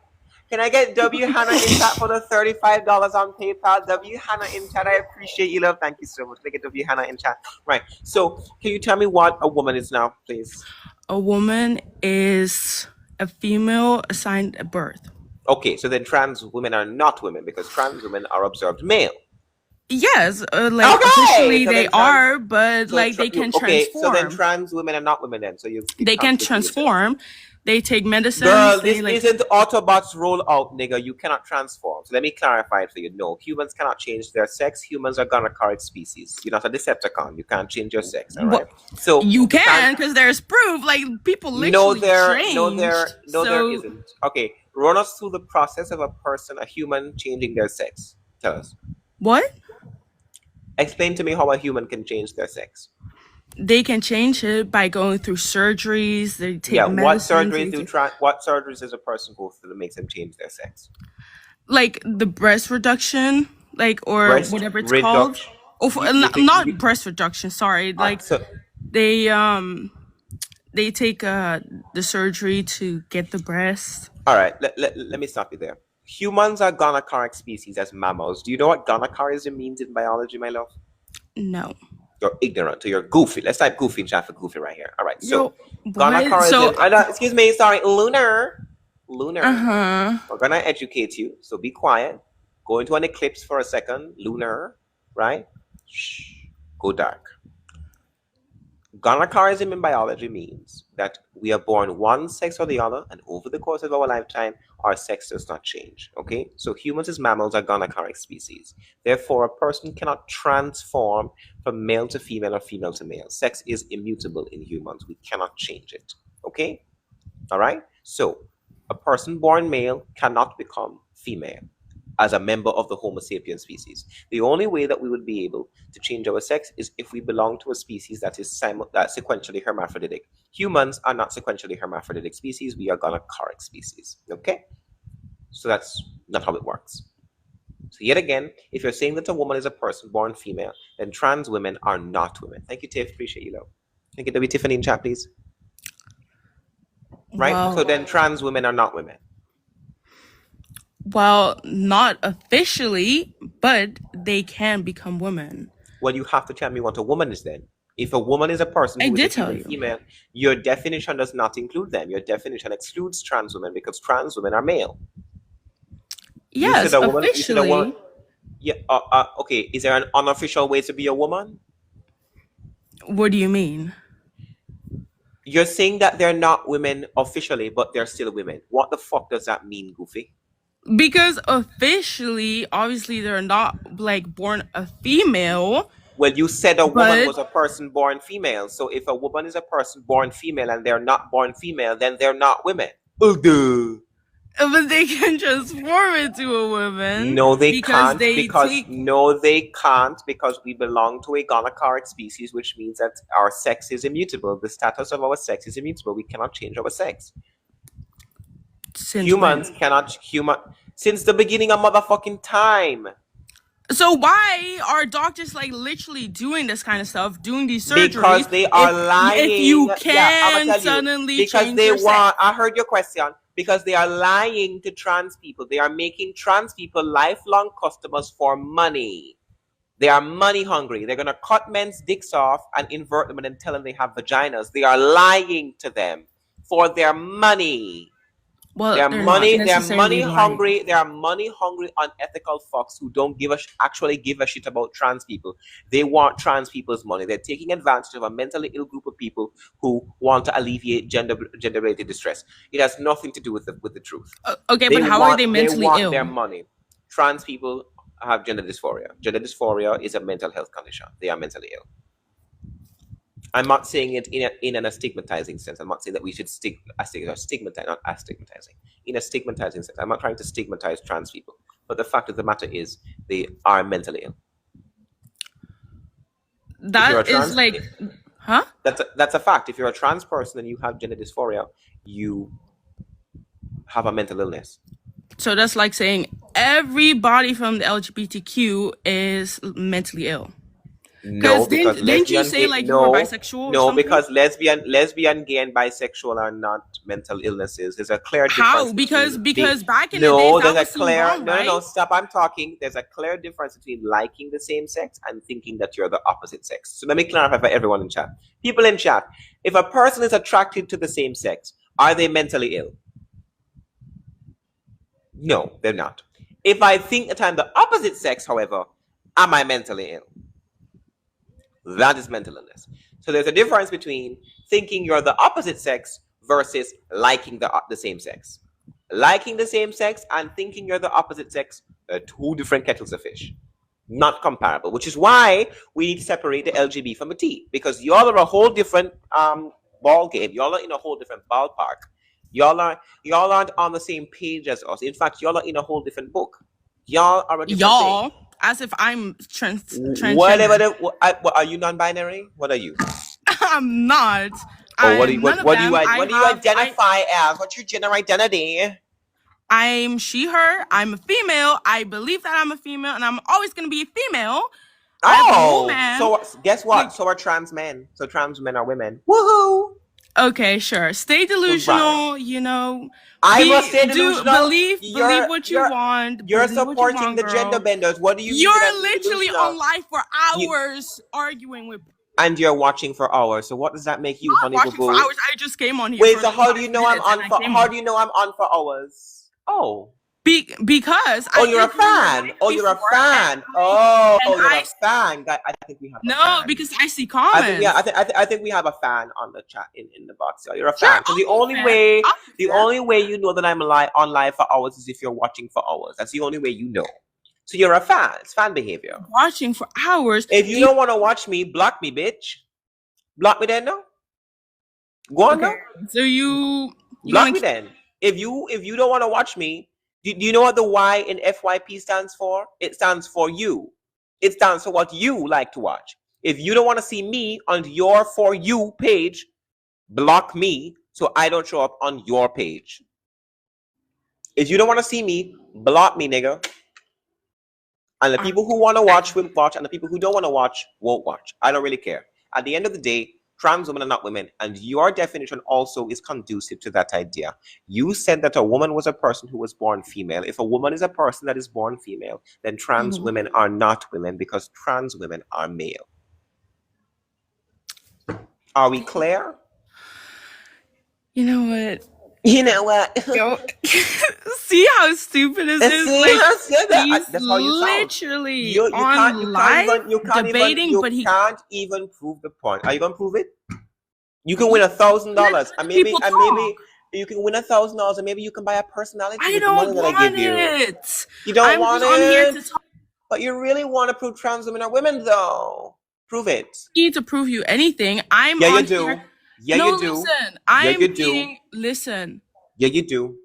Can I get W. Hannah in chat for the $35 on PayPal? W. Hannah in chat. I appreciate you, love. Thank you so much. Can I get W. Hannah in chat? Right. So, can you tell me what a woman is now, please? A woman is a female assigned at birth. Okay, so then trans women are not women because trans women are observed male. Yes, officially they are, but so they can transform. Okay, so then trans women are not women then. So they can transform. They take medicine. Girl, this isn't Autobots roll out, nigga. You cannot transform. So let me clarify it for you. No, humans cannot change their sex. Humans are gonocaric species. You're not a Decepticon. You can't change your sex, all right? So you can, because there's proof. Like, people literally changed. No, there isn't. Okay, run us through the process of a human changing their sex. Tell us. What? Explain to me how a human can change their sex. They can change it by going through surgeries. They take medicine. What surgeries does a person go through that makes them change their sex? Like the breast reduction, whatever it's called. Not breast reduction. Sorry, they take the surgery to get the breast. All right, let me stop you there. Humans are gonocaric species as mammals. Do you know what gonocharism means in biology, my love? No. You're ignorant, so you're goofy. Let's type goofy in chat for goofy right here. All right, so gonocharism. Excuse me, sorry, lunar. We're gonna educate you, so be quiet. Go into an eclipse for a second. Lunar, right? Shh. Go dark. Gonocharism in biology means that we are born one sex or the other, and over the course of our lifetime, our sex does not change. Okay, so humans as mammals are gonocaric species. Therefore, a person cannot transform from male to female or female to male. Sex is immutable in humans. We cannot change it. Okay, all right. So a person born male cannot become female as a member of the Homo sapiens species. The only way that we would be able to change our sex is if we belong to a species that is sequentially hermaphroditic. Humans are not sequentially hermaphroditic species. We are gonachoric species. Okay? So that's not how it works. So yet again, if you're saying that a woman is a person born female, then trans women are not women. Thank you, Tiff. Appreciate you, love. Thank you, Tiffany in chat, please. Right? Well, so then trans women are not women. Well, not officially, but they can become women. Well, you have to tell me what a woman is then. If a woman is a person who is a female, your definition does not include them. Your definition excludes trans women because trans women are male. Yes, officially. Yeah. Okay. Is there an unofficial way to be a woman? What do you mean? You're saying that they're not women officially, but they're still women. What the fuck does that mean, Goofy? Because officially, obviously, they're not like born a female. Well, you said a woman was a person born female. So if a woman is a person born female and they're not born female, then they're not women. But they can transform into a woman. No, they can't because we belong to a gonachoric species, which means that our sex is immutable. The status of our sex is immutable. We cannot change our sex. Since the beginning of motherfucking time. So why are doctors like literally doing this kind of stuff, doing these surgeries? Because they are lying. If you can suddenly change your sex. I heard your question. Because they are lying to trans people. They are making trans people lifelong customers for money. They are money hungry. They're going to cut men's dicks off and invert them and then tell them they have vaginas. They are lying to them for their money. Well, they're money hungry. They are money hungry, unethical fucks who don't actually give a shit about trans people. They want trans people's money. They're taking advantage of a mentally ill group of people who want to alleviate gender-related distress. It has nothing to do with the truth. Okay, but how are they mentally ill? They want their money. Trans people have gender dysphoria. Gender dysphoria is a mental health condition. They are mentally ill. I'm not saying it in an stigmatizing sense. I'm not saying that we should stigmatize, not astigmatizing. In a stigmatizing sense. I'm not trying to stigmatize trans people. But the fact of the matter is they are mentally ill. That is like, huh? That's a fact. If you're a trans person and you have gender dysphoria, you have a mental illness. So that's like saying everybody from the LGBTQ is mentally ill. No, because didn't you say like you were bisexual? No, because lesbian, gay, and bisexual are not mental illnesses. There's a clear difference. How? Because back in the days, that was clear. Wrong, right? No. Stop. I'm talking. There's a clear difference between liking the same sex and thinking that you're the opposite sex. So let me clarify for everyone in chat. People in chat, if a person is attracted to the same sex, are they mentally ill? No, they're not. If I think that I'm the opposite sex, however, am I mentally ill? That is mental illness. So there's a difference between thinking you're the opposite sex versus liking the same sex. Liking the same sex and thinking you're the opposite sex are two different kettles of fish. Not comparable, which is why we need to separate the LGB from the T, because y'all are a whole different ball game. Y'all are in a whole different ballpark. Y'all aren't on the same page as us. In fact, y'all are in a whole different book. Y'all are a different thing. As if I'm transgender. What are you non-binary? What are you? I'm not. What do you identify as? What's your gender identity? I'm she, her. I'm a female. I believe that I'm a female, and I'm always going to be a female. So guess what? So are trans men. So trans men are women. Woohoo! Okay, sure. Stay delusional, I must stay delusional. Believe what you want. You're supporting the gender benders. What do you mean? You're literally on live for hours arguing with. And you're watching for hours. So what does that make you, honey? Watching for hours. I just came on here. Wait, so how do you know I'm on for? How do you know I'm on for hours? Oh. Because you're a fan. You're a fan. You're a fan. I think we have. No, because I see comments. I think we have a fan on the chat in the box. So you're a fan. So the only way you know that I'm on live for hours is if you're watching for hours. That's the only way you know. So you're a fan. It's fan behavior. Watching for hours. If you don't want to watch me, block me, bitch. Block me then, no. Go on now. So you Block me then. If you don't want to watch me, do you know what the Y in FYP stands for? It stands for you. It stands for what you like to watch. If you don't want to see me on your For You page, block me so I don't show up on your page. If you don't want to see me, block me, nigga. And the people who want to watch will watch, and the people who don't want to watch won't watch. I don't really care. At the end of the day, trans women are not women, and your definition also is conducive to that idea. You said that a woman was a person who was born female. If a woman is a person that is born female, then trans women are not women because trans women are male. Are we clear? You know what? You know what? See how stupid this is? That's how you sound. Literally you can't even prove the point. Are you gonna prove it? You can win $1,000, and maybe you can win $1,000, and maybe you can buy a personality with the money that I give you. You don't want it, but you really want to prove trans women are women, though. Prove it. I need to prove you anything. Yeah, you do. Yeah, you do. Listen. Yeah, you do.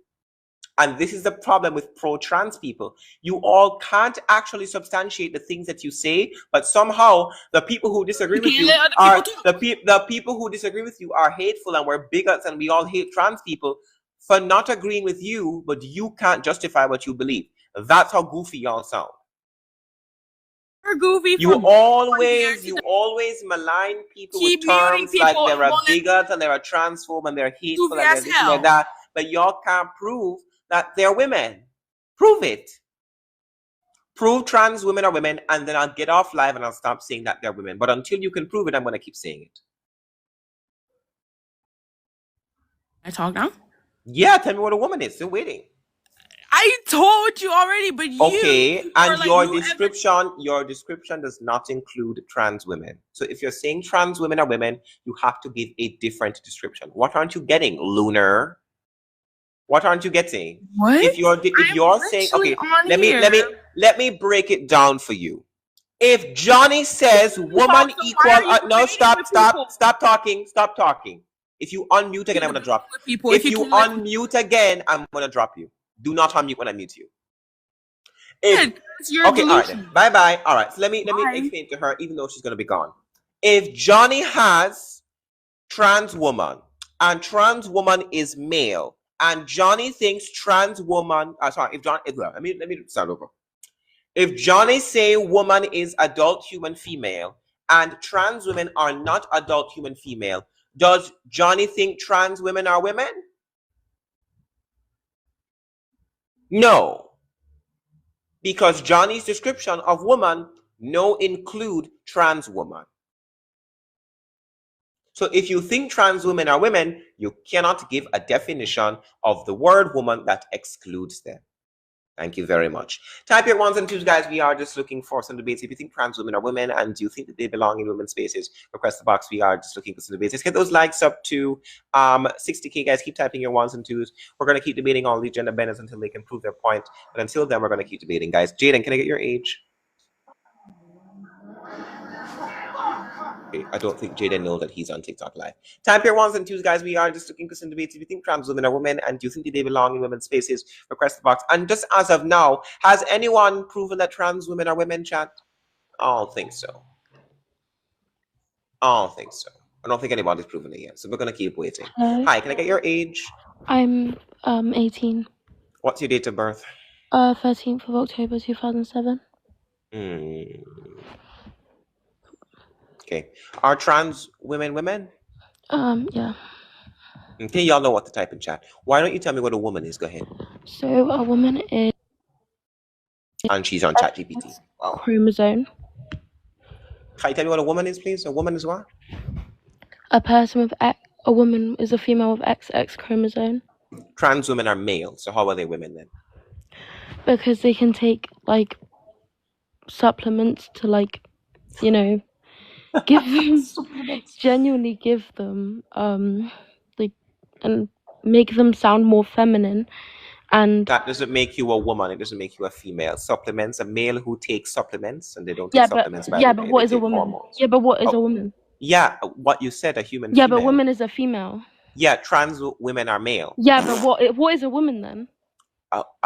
And this is the problem with pro-trans people. You all can't actually substantiate the things that you say, but somehow the people who disagree with you are the people who disagree with you are hateful, and we're bigots, and we all hate trans people for not agreeing with you, but you can't justify what you believe. That's how goofy y'all sound. You always malign people with terms like they're a bigot and they're a transphobe and they're hateful and they're this and that, but y'all can't prove that they're women. Prove it. Prove trans women are women, and then I'll get off live and I'll stop saying that they're women. But until you can prove it, I'm going to keep saying it. I talk now? Yeah, tell me what a woman is. Still waiting. I told you already, but your description does not include trans women. So if you're saying trans women are women, you have to give a different description. What aren't you getting, Lunar? What aren't you getting? What? If you're saying, okay, let me break it down for you. If Johnny says woman equal, no, stop talking. If you unmute again, I'm gonna drop you. If you unmute again, I'm gonna drop you. Do not unmute when I mute you. Okay, all right then. Bye. All right, so let me explain to her, even though she's gonna be gone. If Johnny has trans woman and trans woman is male, and Johnny thinks trans woman, let me start over. If Johnny say woman is adult human female and trans women are not adult human female, does Johnny think trans women are women? No, because Johnny's description of woman no include trans woman. So if you think trans women are women, you cannot give a definition of the word woman that excludes them. Thank you very much. Type your ones and twos, guys. We are just looking for some debates. If you think trans women are women and you think that they belong in women's spaces, request the box. We are just looking for some debates. Let's get those likes up to 60K, guys. Keep typing your ones and twos. We're going to keep debating all these gender benders until they can prove their point. But until then, we're going to keep debating, guys. Jaden, can I get your age? I don't think Jaden knows that he's on TikTok Live. Type your ones and twos, guys. We are just looking for some debates. If you think trans women are women and you think that they belong in women's spaces, request the box. And just as of now, has anyone proven that trans women are women, chat? I don't think so. I don't think anybody's proven it yet. So we're going to keep waiting. Hello? Hi, can I get your age? I'm 18. What's your date of birth? 13th of October 2007. Okay. Are trans women women? Yeah. Okay, y'all know what to type in chat. Why don't you tell me what a woman is? Go ahead. So a woman is... And she's on ChatGPT. Wow. Chromosome. Can you tell me what a woman is, please? A woman is what? A person with X... A woman is a female with XX chromosome. Trans women are male, so how are they women then? Because they can take, like, supplements to, like, you know... give them genuinely give them like and make them sound more feminine, and that doesn't make you a woman. It doesn't make you a female. Supplements, a male who takes supplements and they don't take supplements. But what is a woman? Hormones. Yeah, but what is a woman? Yeah, what you said, a human. Yeah, female. but woman is a female. Yeah, trans women are male. Yeah, but what is a woman then?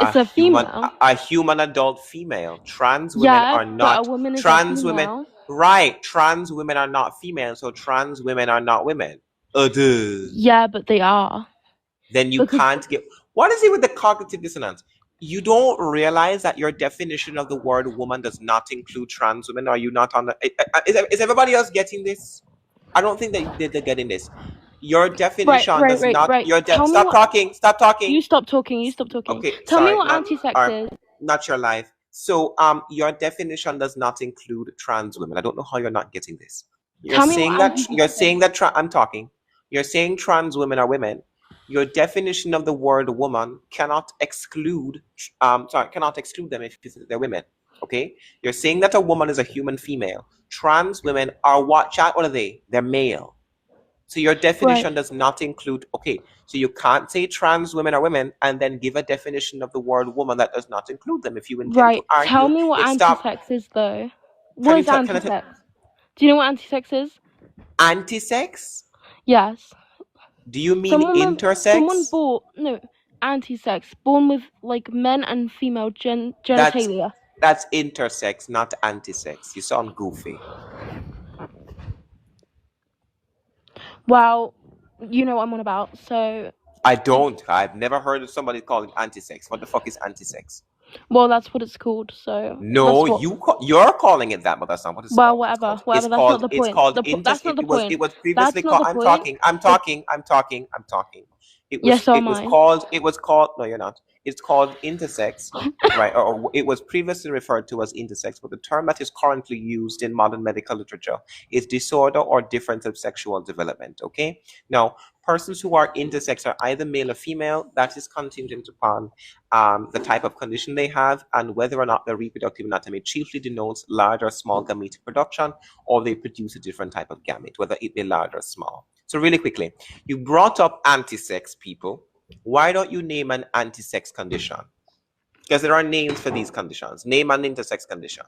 It's a human, female. a human adult female. Trans women Yeah, are but a not woman is a trans women. female. Right, trans women are not female, so trans women are not women. Duh. Yeah, but they are. Then you can't get. What is it with the cognitive dissonance? You don't realize that your definition of the word woman does not include trans women. Are you not on the? Is everybody else getting this? I don't think that they're getting this. Your definition does not. Your stop talking. Stop talking. You stop talking. You stop talking. Okay, Tell sorry, me what not, anti-sex is. Not your life. So, your definition does not include trans women. I don't know how you're not getting this. You're saying that I'm talking. You're saying trans women are women. Your definition of the word woman cannot exclude. Cannot exclude them if they're women. Okay. You're saying that a woman is a human female. Trans women are what? Chat. What are they? They're male. So your definition does not include, okay, so you can't say trans women are women and then give a definition of the word woman that does not include them. If you intend to argue, tell me what anti-sex is though. What is anti-sex? Do you know what anti-sex is? Anti-sex? Yes. Do you mean intersex? Anti-sex, born with like men and female genitalia. That's intersex, not anti-sex. You sound goofy. Well, you know what I'm on about, so... I don't. I've never heard of somebody calling it anti-sex. What the fuck is anti-sex? Well, that's what it's called, so... No, you're calling it that, but that's not what it's called. Well, whatever, that's not the point. It's called that's not the point. It was previously called... I'm talking. It was called... No, you're not. It's called intersex, right? Or it was previously referred to as intersex, but the term that is currently used in modern medical literature is disorder or difference of sexual development, okay? Now, persons who are intersex are either male or female. That is contingent upon the type of condition they have and whether or not their reproductive anatomy chiefly denotes large or small gametic production, or they produce a different type of gamete, whether it be large or small. So really quickly, you brought up anti-sex people. Why don't you name an anti-sex condition? Because there are names for these conditions. Name an intersex condition.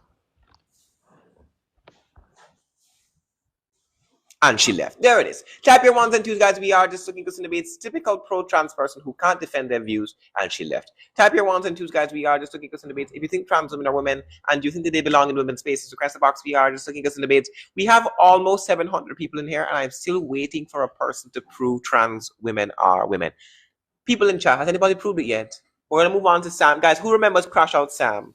And she left. There it is. Type your ones and twos, guys. We are just looking for some debates. Typical pro-trans person who can't defend their views, and she left. Type your ones and twos, guys. We are just looking for some debates. If you think trans women are women and you think that they belong in women's spaces, so press the box. We are just looking for some debates. We have almost 700 people in here, and I'm still waiting for a person to prove trans women are women. People in chat, has anybody proved it yet? We're going to move on to Sam. Guys, who remembers Crash Out Sam?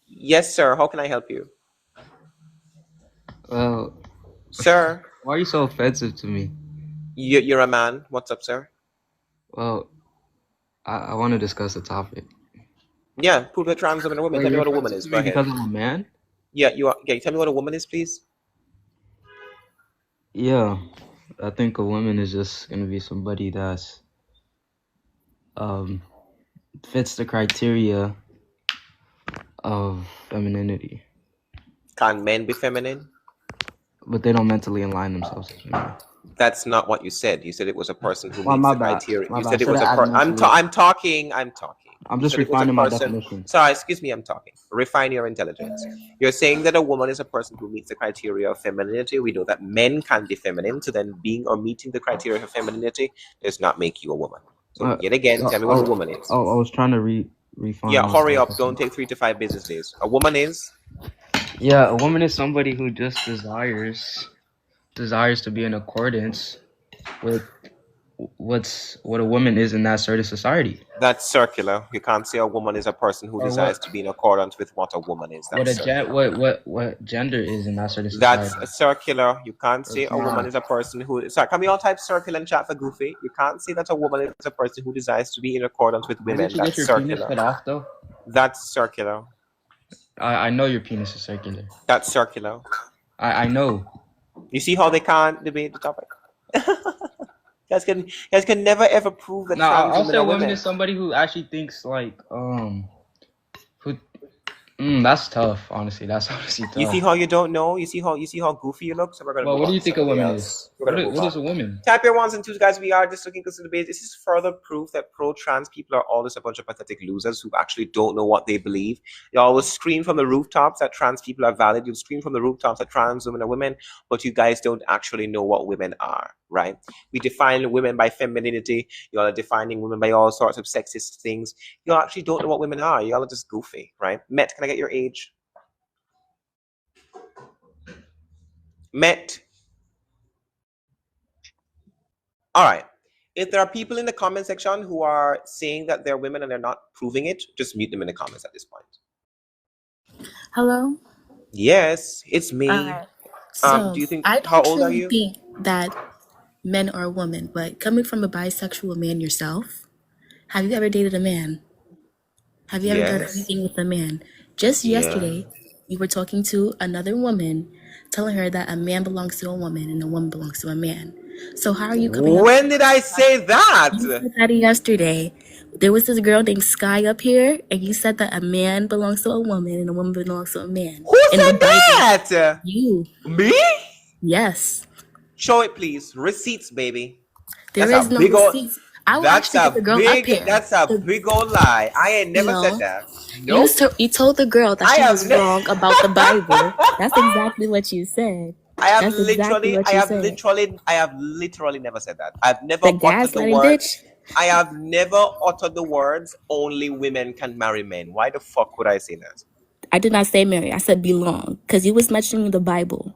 Yes, sir. How can I help you? Well, sir. Why are you so offensive to me? You're a man. What's up, sir? Well, I want to discuss the topic. Yeah, prove that trans women are women. Tell me what a woman is. Go ahead. Because I'm a man? Yeah, you are. Okay, tell me what a woman is, please. Yeah, I think a woman is just going to be somebody that's fits the criteria of femininity. Can men be feminine? But they don't mentally align themselves as women. That's not what you said. You said it was a person who Well, meets my the bad. criteria. My You bad. said it was a Should've person. added I'm talking. I'm You just said it was a refining my person- definition. Sorry, excuse me, I'm talking. Refine your intelligence. You're saying that a woman is a person who meets the criteria of femininity. We know that men can be feminine, so then being or meeting the criteria of femininity does not make you a woman. So yet again, tell me what a woman is. Oh, I was trying to refine. Yeah, my hurry up. definition. Don't take 3 to 5 business days. A woman is? Yeah, a woman is somebody who just desires to be in accordance with what a woman is in that certain society. That's circular. You can't say a woman is a person who desires to be in accordance with what a woman is. That's What gender is in that certain society. That's circular. You can't say a woman is a person who... Sorry, can we all type circle and chat for Goofy? You can't say that a woman is a person who desires to be in accordance with women. Didn't you That's get your penis circular. cut off, though? That's circular. I know your penis is circular. That's circular. I know. You see how they can't debate the topic? Guys can never ever prove that No, trans I'll women say are a woman women. is somebody who actually thinks like that's tough, honestly. That's honestly tough. You see how you don't know? You see how goofy you look? So we're gonna Well, move what on do you to think a somebody woman else. is? We're gonna move What on. is a woman? Type your ones and twos, guys. We are just looking for some debate. This is further proof that pro-trans people are always a bunch of pathetic losers who actually don't know what they believe. You always scream from the rooftops that trans people are valid. You scream from the rooftops that trans women are women, but you guys don't actually know what women are. right? We define women by femininity. Y'all are defining women by all sorts of sexist things. Y'all actually don't know what women are. Y'all are just goofy, right? Met, can I get your age? Met. All right. If there are people in the comment section who are saying that they're women and they're not proving it, just mute them in the comments at this point. Hello? Yes, it's me. So, Do you think, I how don't old are truly you? think that men are women, but coming from a bisexual man yourself, have you ever dated a man? Have you ever done Yes. anything with a man? Just Yeah. yesterday, you were talking to another woman, telling her that a man belongs to a woman and a woman belongs to a man. So how are you coming up? When did I say that? You said that yesterday. There was this girl named Sky up here, and you said that a man belongs to a woman and a woman belongs to a man. Who In the said Bible. that? You. Me? Yes. Show it, please. Receipts, baby. There That's is a no big old. receipts. I will That's actually get the girl up here. That's a big old lie. I ain't never said No. that. You, Nope. you told the girl that I she have was wrong about the Bible. That's exactly what you said. I have That's exactly literally, what I you have said. literally never said that. I've never The uttered the gaslighting words. bitch. I have never uttered the words, only women can marry men. Why the fuck would I say that? I did not say marry. I said belong. Because you was mentioning the Bible.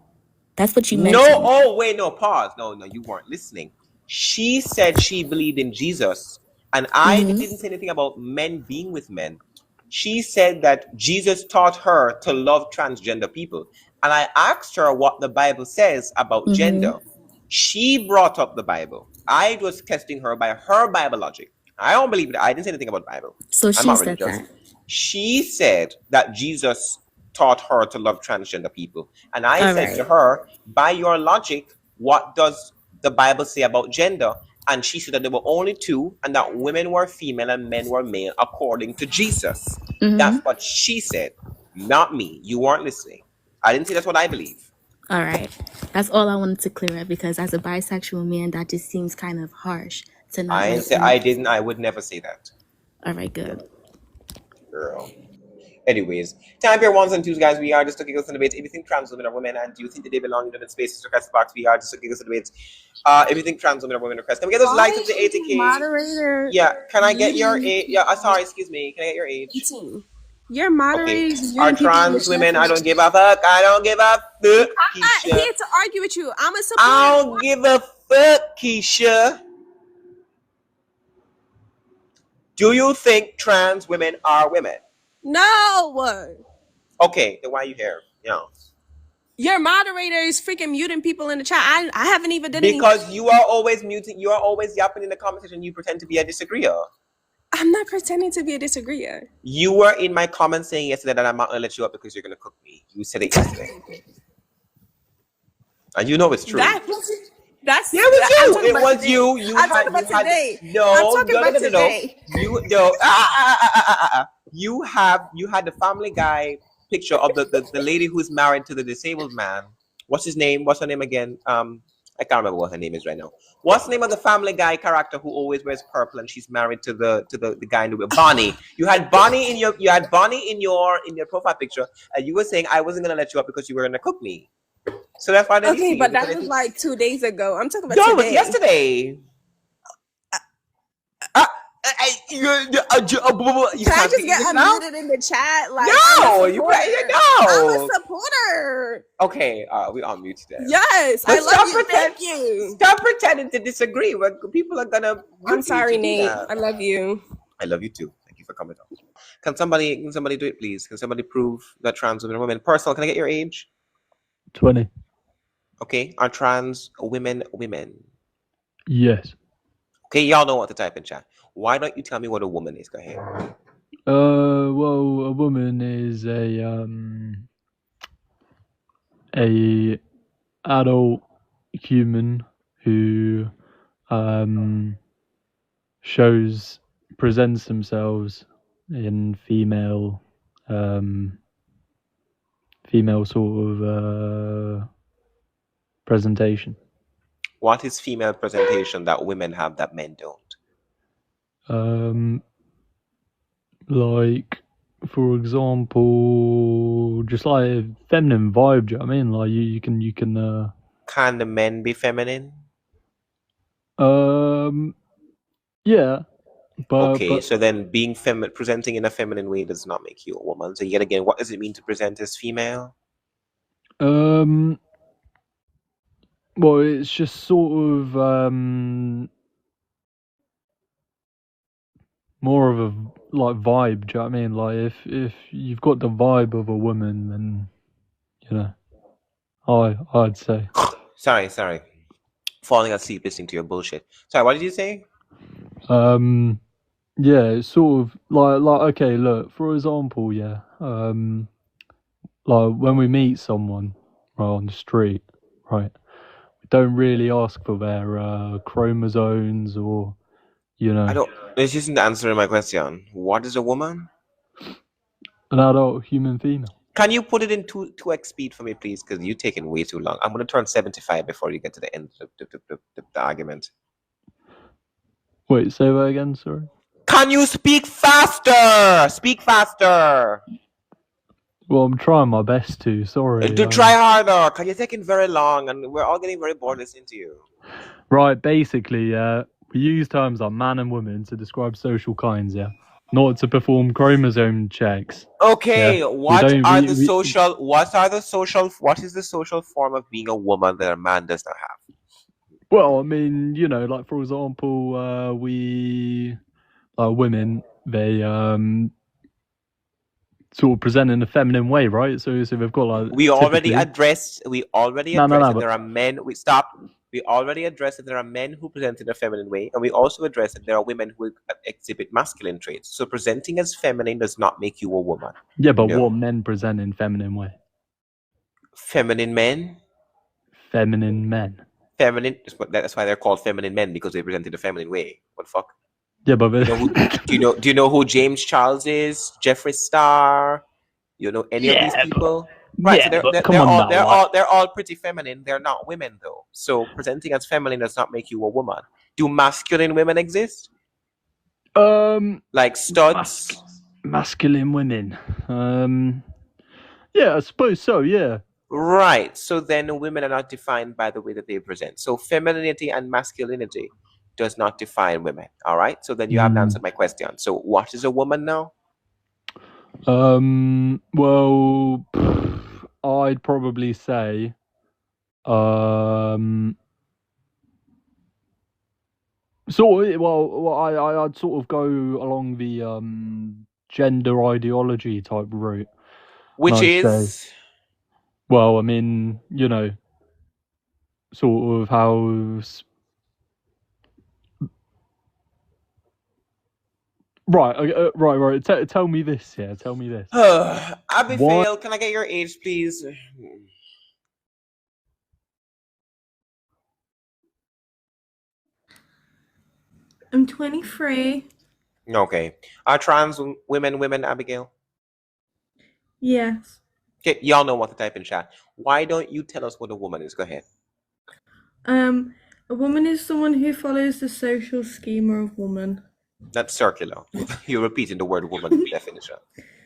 That's what you No, mentioned. oh, wait, no, pause. No, you weren't listening. She said she believed in Jesus, and I didn't say anything about men being with men. She said that Jesus taught her to love transgender people. And I asked her what the Bible says about gender. She brought up the Bible. I was testing her by her Bible logic. I don't believe it. I didn't say anything about the Bible. So I'm she not said religious. that. She said that Jesus taught her to love transgender people. And I All said to right. her, by your logic, what does the Bible say about gender? And she said that there were only two, and that women were female and men were male according to Jesus. That's what she said, not me. You weren't listening. I didn't say that's what I believe. All right. That's all I wanted to clear up because as a bisexual man, that just seems kind of harsh to not I like didn't say I didn't. I would never say that. All right, good. Girl. Anyways, time for your ones and twos, guys. We are just looking at some debates. If you think trans women are women and do you think that they belong in different spaces, request box. We are just looking at some debates. If you think trans women are women, request. Can we get those likes up to 80K? Moderator. Yeah. Can I get your muting age? Yeah. Sorry. Excuse me. Can I get your age? 18. Your moderator Okay. is Are muting people in the trans women? I chat. don't give a fuck. I don't give a fuck, I'm not Keisha. here to argue with you. I'm a supporter. I don't give a fuck, Keisha. Do you think trans women are women? No. Okay, then why are you here? Your moderator is freaking muting people in the chat. I haven't even done anything. Because you are always muting, you are always yapping in the conversation. You pretend to be a disagreeer. I'm not pretending to be a disagreeer. You were in my comments saying yesterday that I'm not gonna let you up because you're gonna cook me. You said it yesterday, and you know it's true. That's yeah, it was you. It was you. I'm talking about today. No, I'm talking about today. You had the Family Guy picture of the lady who's married to the disabled man. What's his name? What's her name again? I can't remember what her name is right now. What's the name of the Family Guy character who always wears purple and she's married to the guy in the Bonnie? You had Bonnie in your profile picture, and you were saying I wasn't gonna let you up because you were gonna cook me. So that's why I didn't Okay, see but you, that was like 2 days ago. I'm talking about no, today. it was yesterday. You Can I just get unmuted in the chat? Like, no, I'm a supporter. Okay, we unmute today. Yes, But I love you. Thank you. Stop pretending to disagree. People are gonna. I'm sorry, Nate. I love you. I love you too. Thank you for coming on. Can somebody do it, please? Can somebody prove that trans women are women? Personal, can I get your age? 20. Okay, are trans women women? Yes. Okay, y'all know what to type in chat. Why don't you tell me what a woman is? Go ahead. Well, a woman is a adult human who presents themselves in female sort of presentation. What is female presentation that women have that men don't? Like, for example, just like a feminine vibe. Do you know what I mean? Like you can. Can the men be feminine? Yeah, Okay, so then being presenting in a feminine way does not make you a woman. So yet again, what does it mean to present as female? well, it's just sort of more of a like vibe. Do you know what I mean? Like if you've got the vibe of a woman, then you know, I'd say. Sorry. Falling asleep listening to your bullshit. Sorry, what did you say? Yeah, it's sort of like okay, look, for example, yeah, like when we meet someone right on the street, right, we don't really ask for their chromosomes or you know. I don't. This isn't answering my question. What is a woman? An adult human female. Can you put it in 2x speed for me, please? Because you're taking way too long. I'm going to turn 75 before you get to the end of the argument. Wait, say that again, sorry. Can you speak faster? Speak faster. Well, I'm trying my best to, sorry. To try harder, because you're taking very long, and we're all getting very bored listening to you. Right, basically, we use terms like man and woman to describe social kinds, yeah? Not to perform chromosome checks. Okay, yeah? what is the social form of being a woman that a man does not have? Well, I mean, you know, like for example, women, they sort of present in a feminine way, right? So they've got like We already addressed that there are men. We already addressed that there are men who present in a feminine way, and we also addressed that there are women who exhibit masculine traits. So presenting as feminine does not make you a woman. Yeah, but what men present in feminine way? Feminine men. Feminine men. Feminine. That's why they're called feminine men, because they present in a feminine way. What the fuck? Yeah, but do you know who James Charles is? Jeffree Star. You know any of these people? Right. Yeah, so they're all pretty feminine. They're not women though. So presenting as feminine does not make you a woman. Do masculine women exist? Like studs. Masculine women. Yeah, I suppose so. Yeah. Right. So then women are not defined by the way that they present. So femininity and masculinity does not define women. All right. So then you haven't answered my question. So what is a woman now? Well, I'd probably say, I'd sort of go along the gender ideology type route. Which is? Well, I mean, you know, sort of how. Right. Tell me this, yeah. Tell me this. Abigail, can I get your age, please? I'm 23. Okay. Are trans women, Abigail? Yes. Okay, y'all know what to type in chat. Why don't you tell us what a woman is? Go ahead. A woman is someone who follows the social schema of woman. That's circular. You're repeating the word woman definition.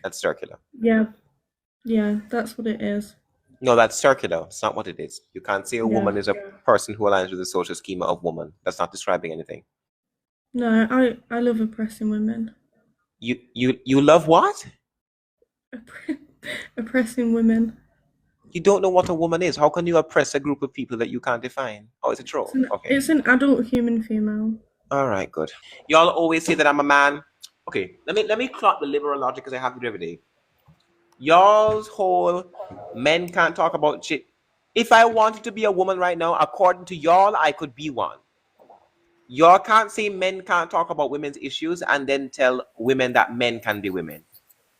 That's circular. Yeah, that's what it is. No, that's circular. It's not what it is. You can't say a woman is a person who aligns with the social schema of woman. That's not describing anything. No, I love oppressing women. You love what? Oppressing women. You don't know what a woman is. How can you oppress a group of people that you can't define? Oh, it's a troll. Okay. It's an adult human female. All right, good. Y'all always say that I'm a man. Okay, let me clock the liberal logic because I have it every day. Y'all's whole men can't talk about shit. If I wanted to be a woman right now, according to y'all, I could be one. Y'all can't say men can't talk about women's issues and then tell women that men can be women.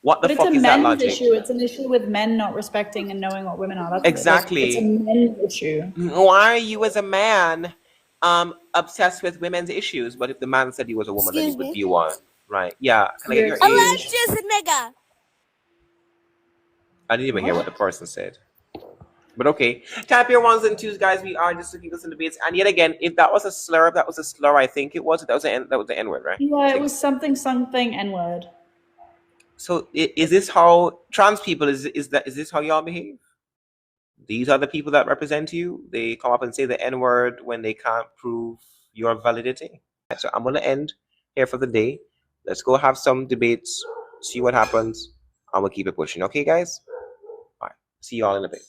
What the fuck is that logic? Issue. It's an issue with men not respecting and knowing what women are. That's exactly. It's a men's issue. Why are you as a man obsessed with women's issues? But if the man said he was a woman, then he would be one. Right. Yeah. Can I get your age? Alleged nigga. I didn't even hear what the person said. But okay. Type your ones and twos, guys. We are just looking at some debates. And yet again, if that was a slur, I think it was. That was the N-word, right? Yeah, it was something N-word. So is this how trans people is this how y'all behave? These are the people that represent you. They come up and say the N-word when they can't prove your validity. So I'm gonna end here for the day. Let's go have some debates, see what happens, and we'll keep it pushing. Okay, guys? All right. See y'all in a bit.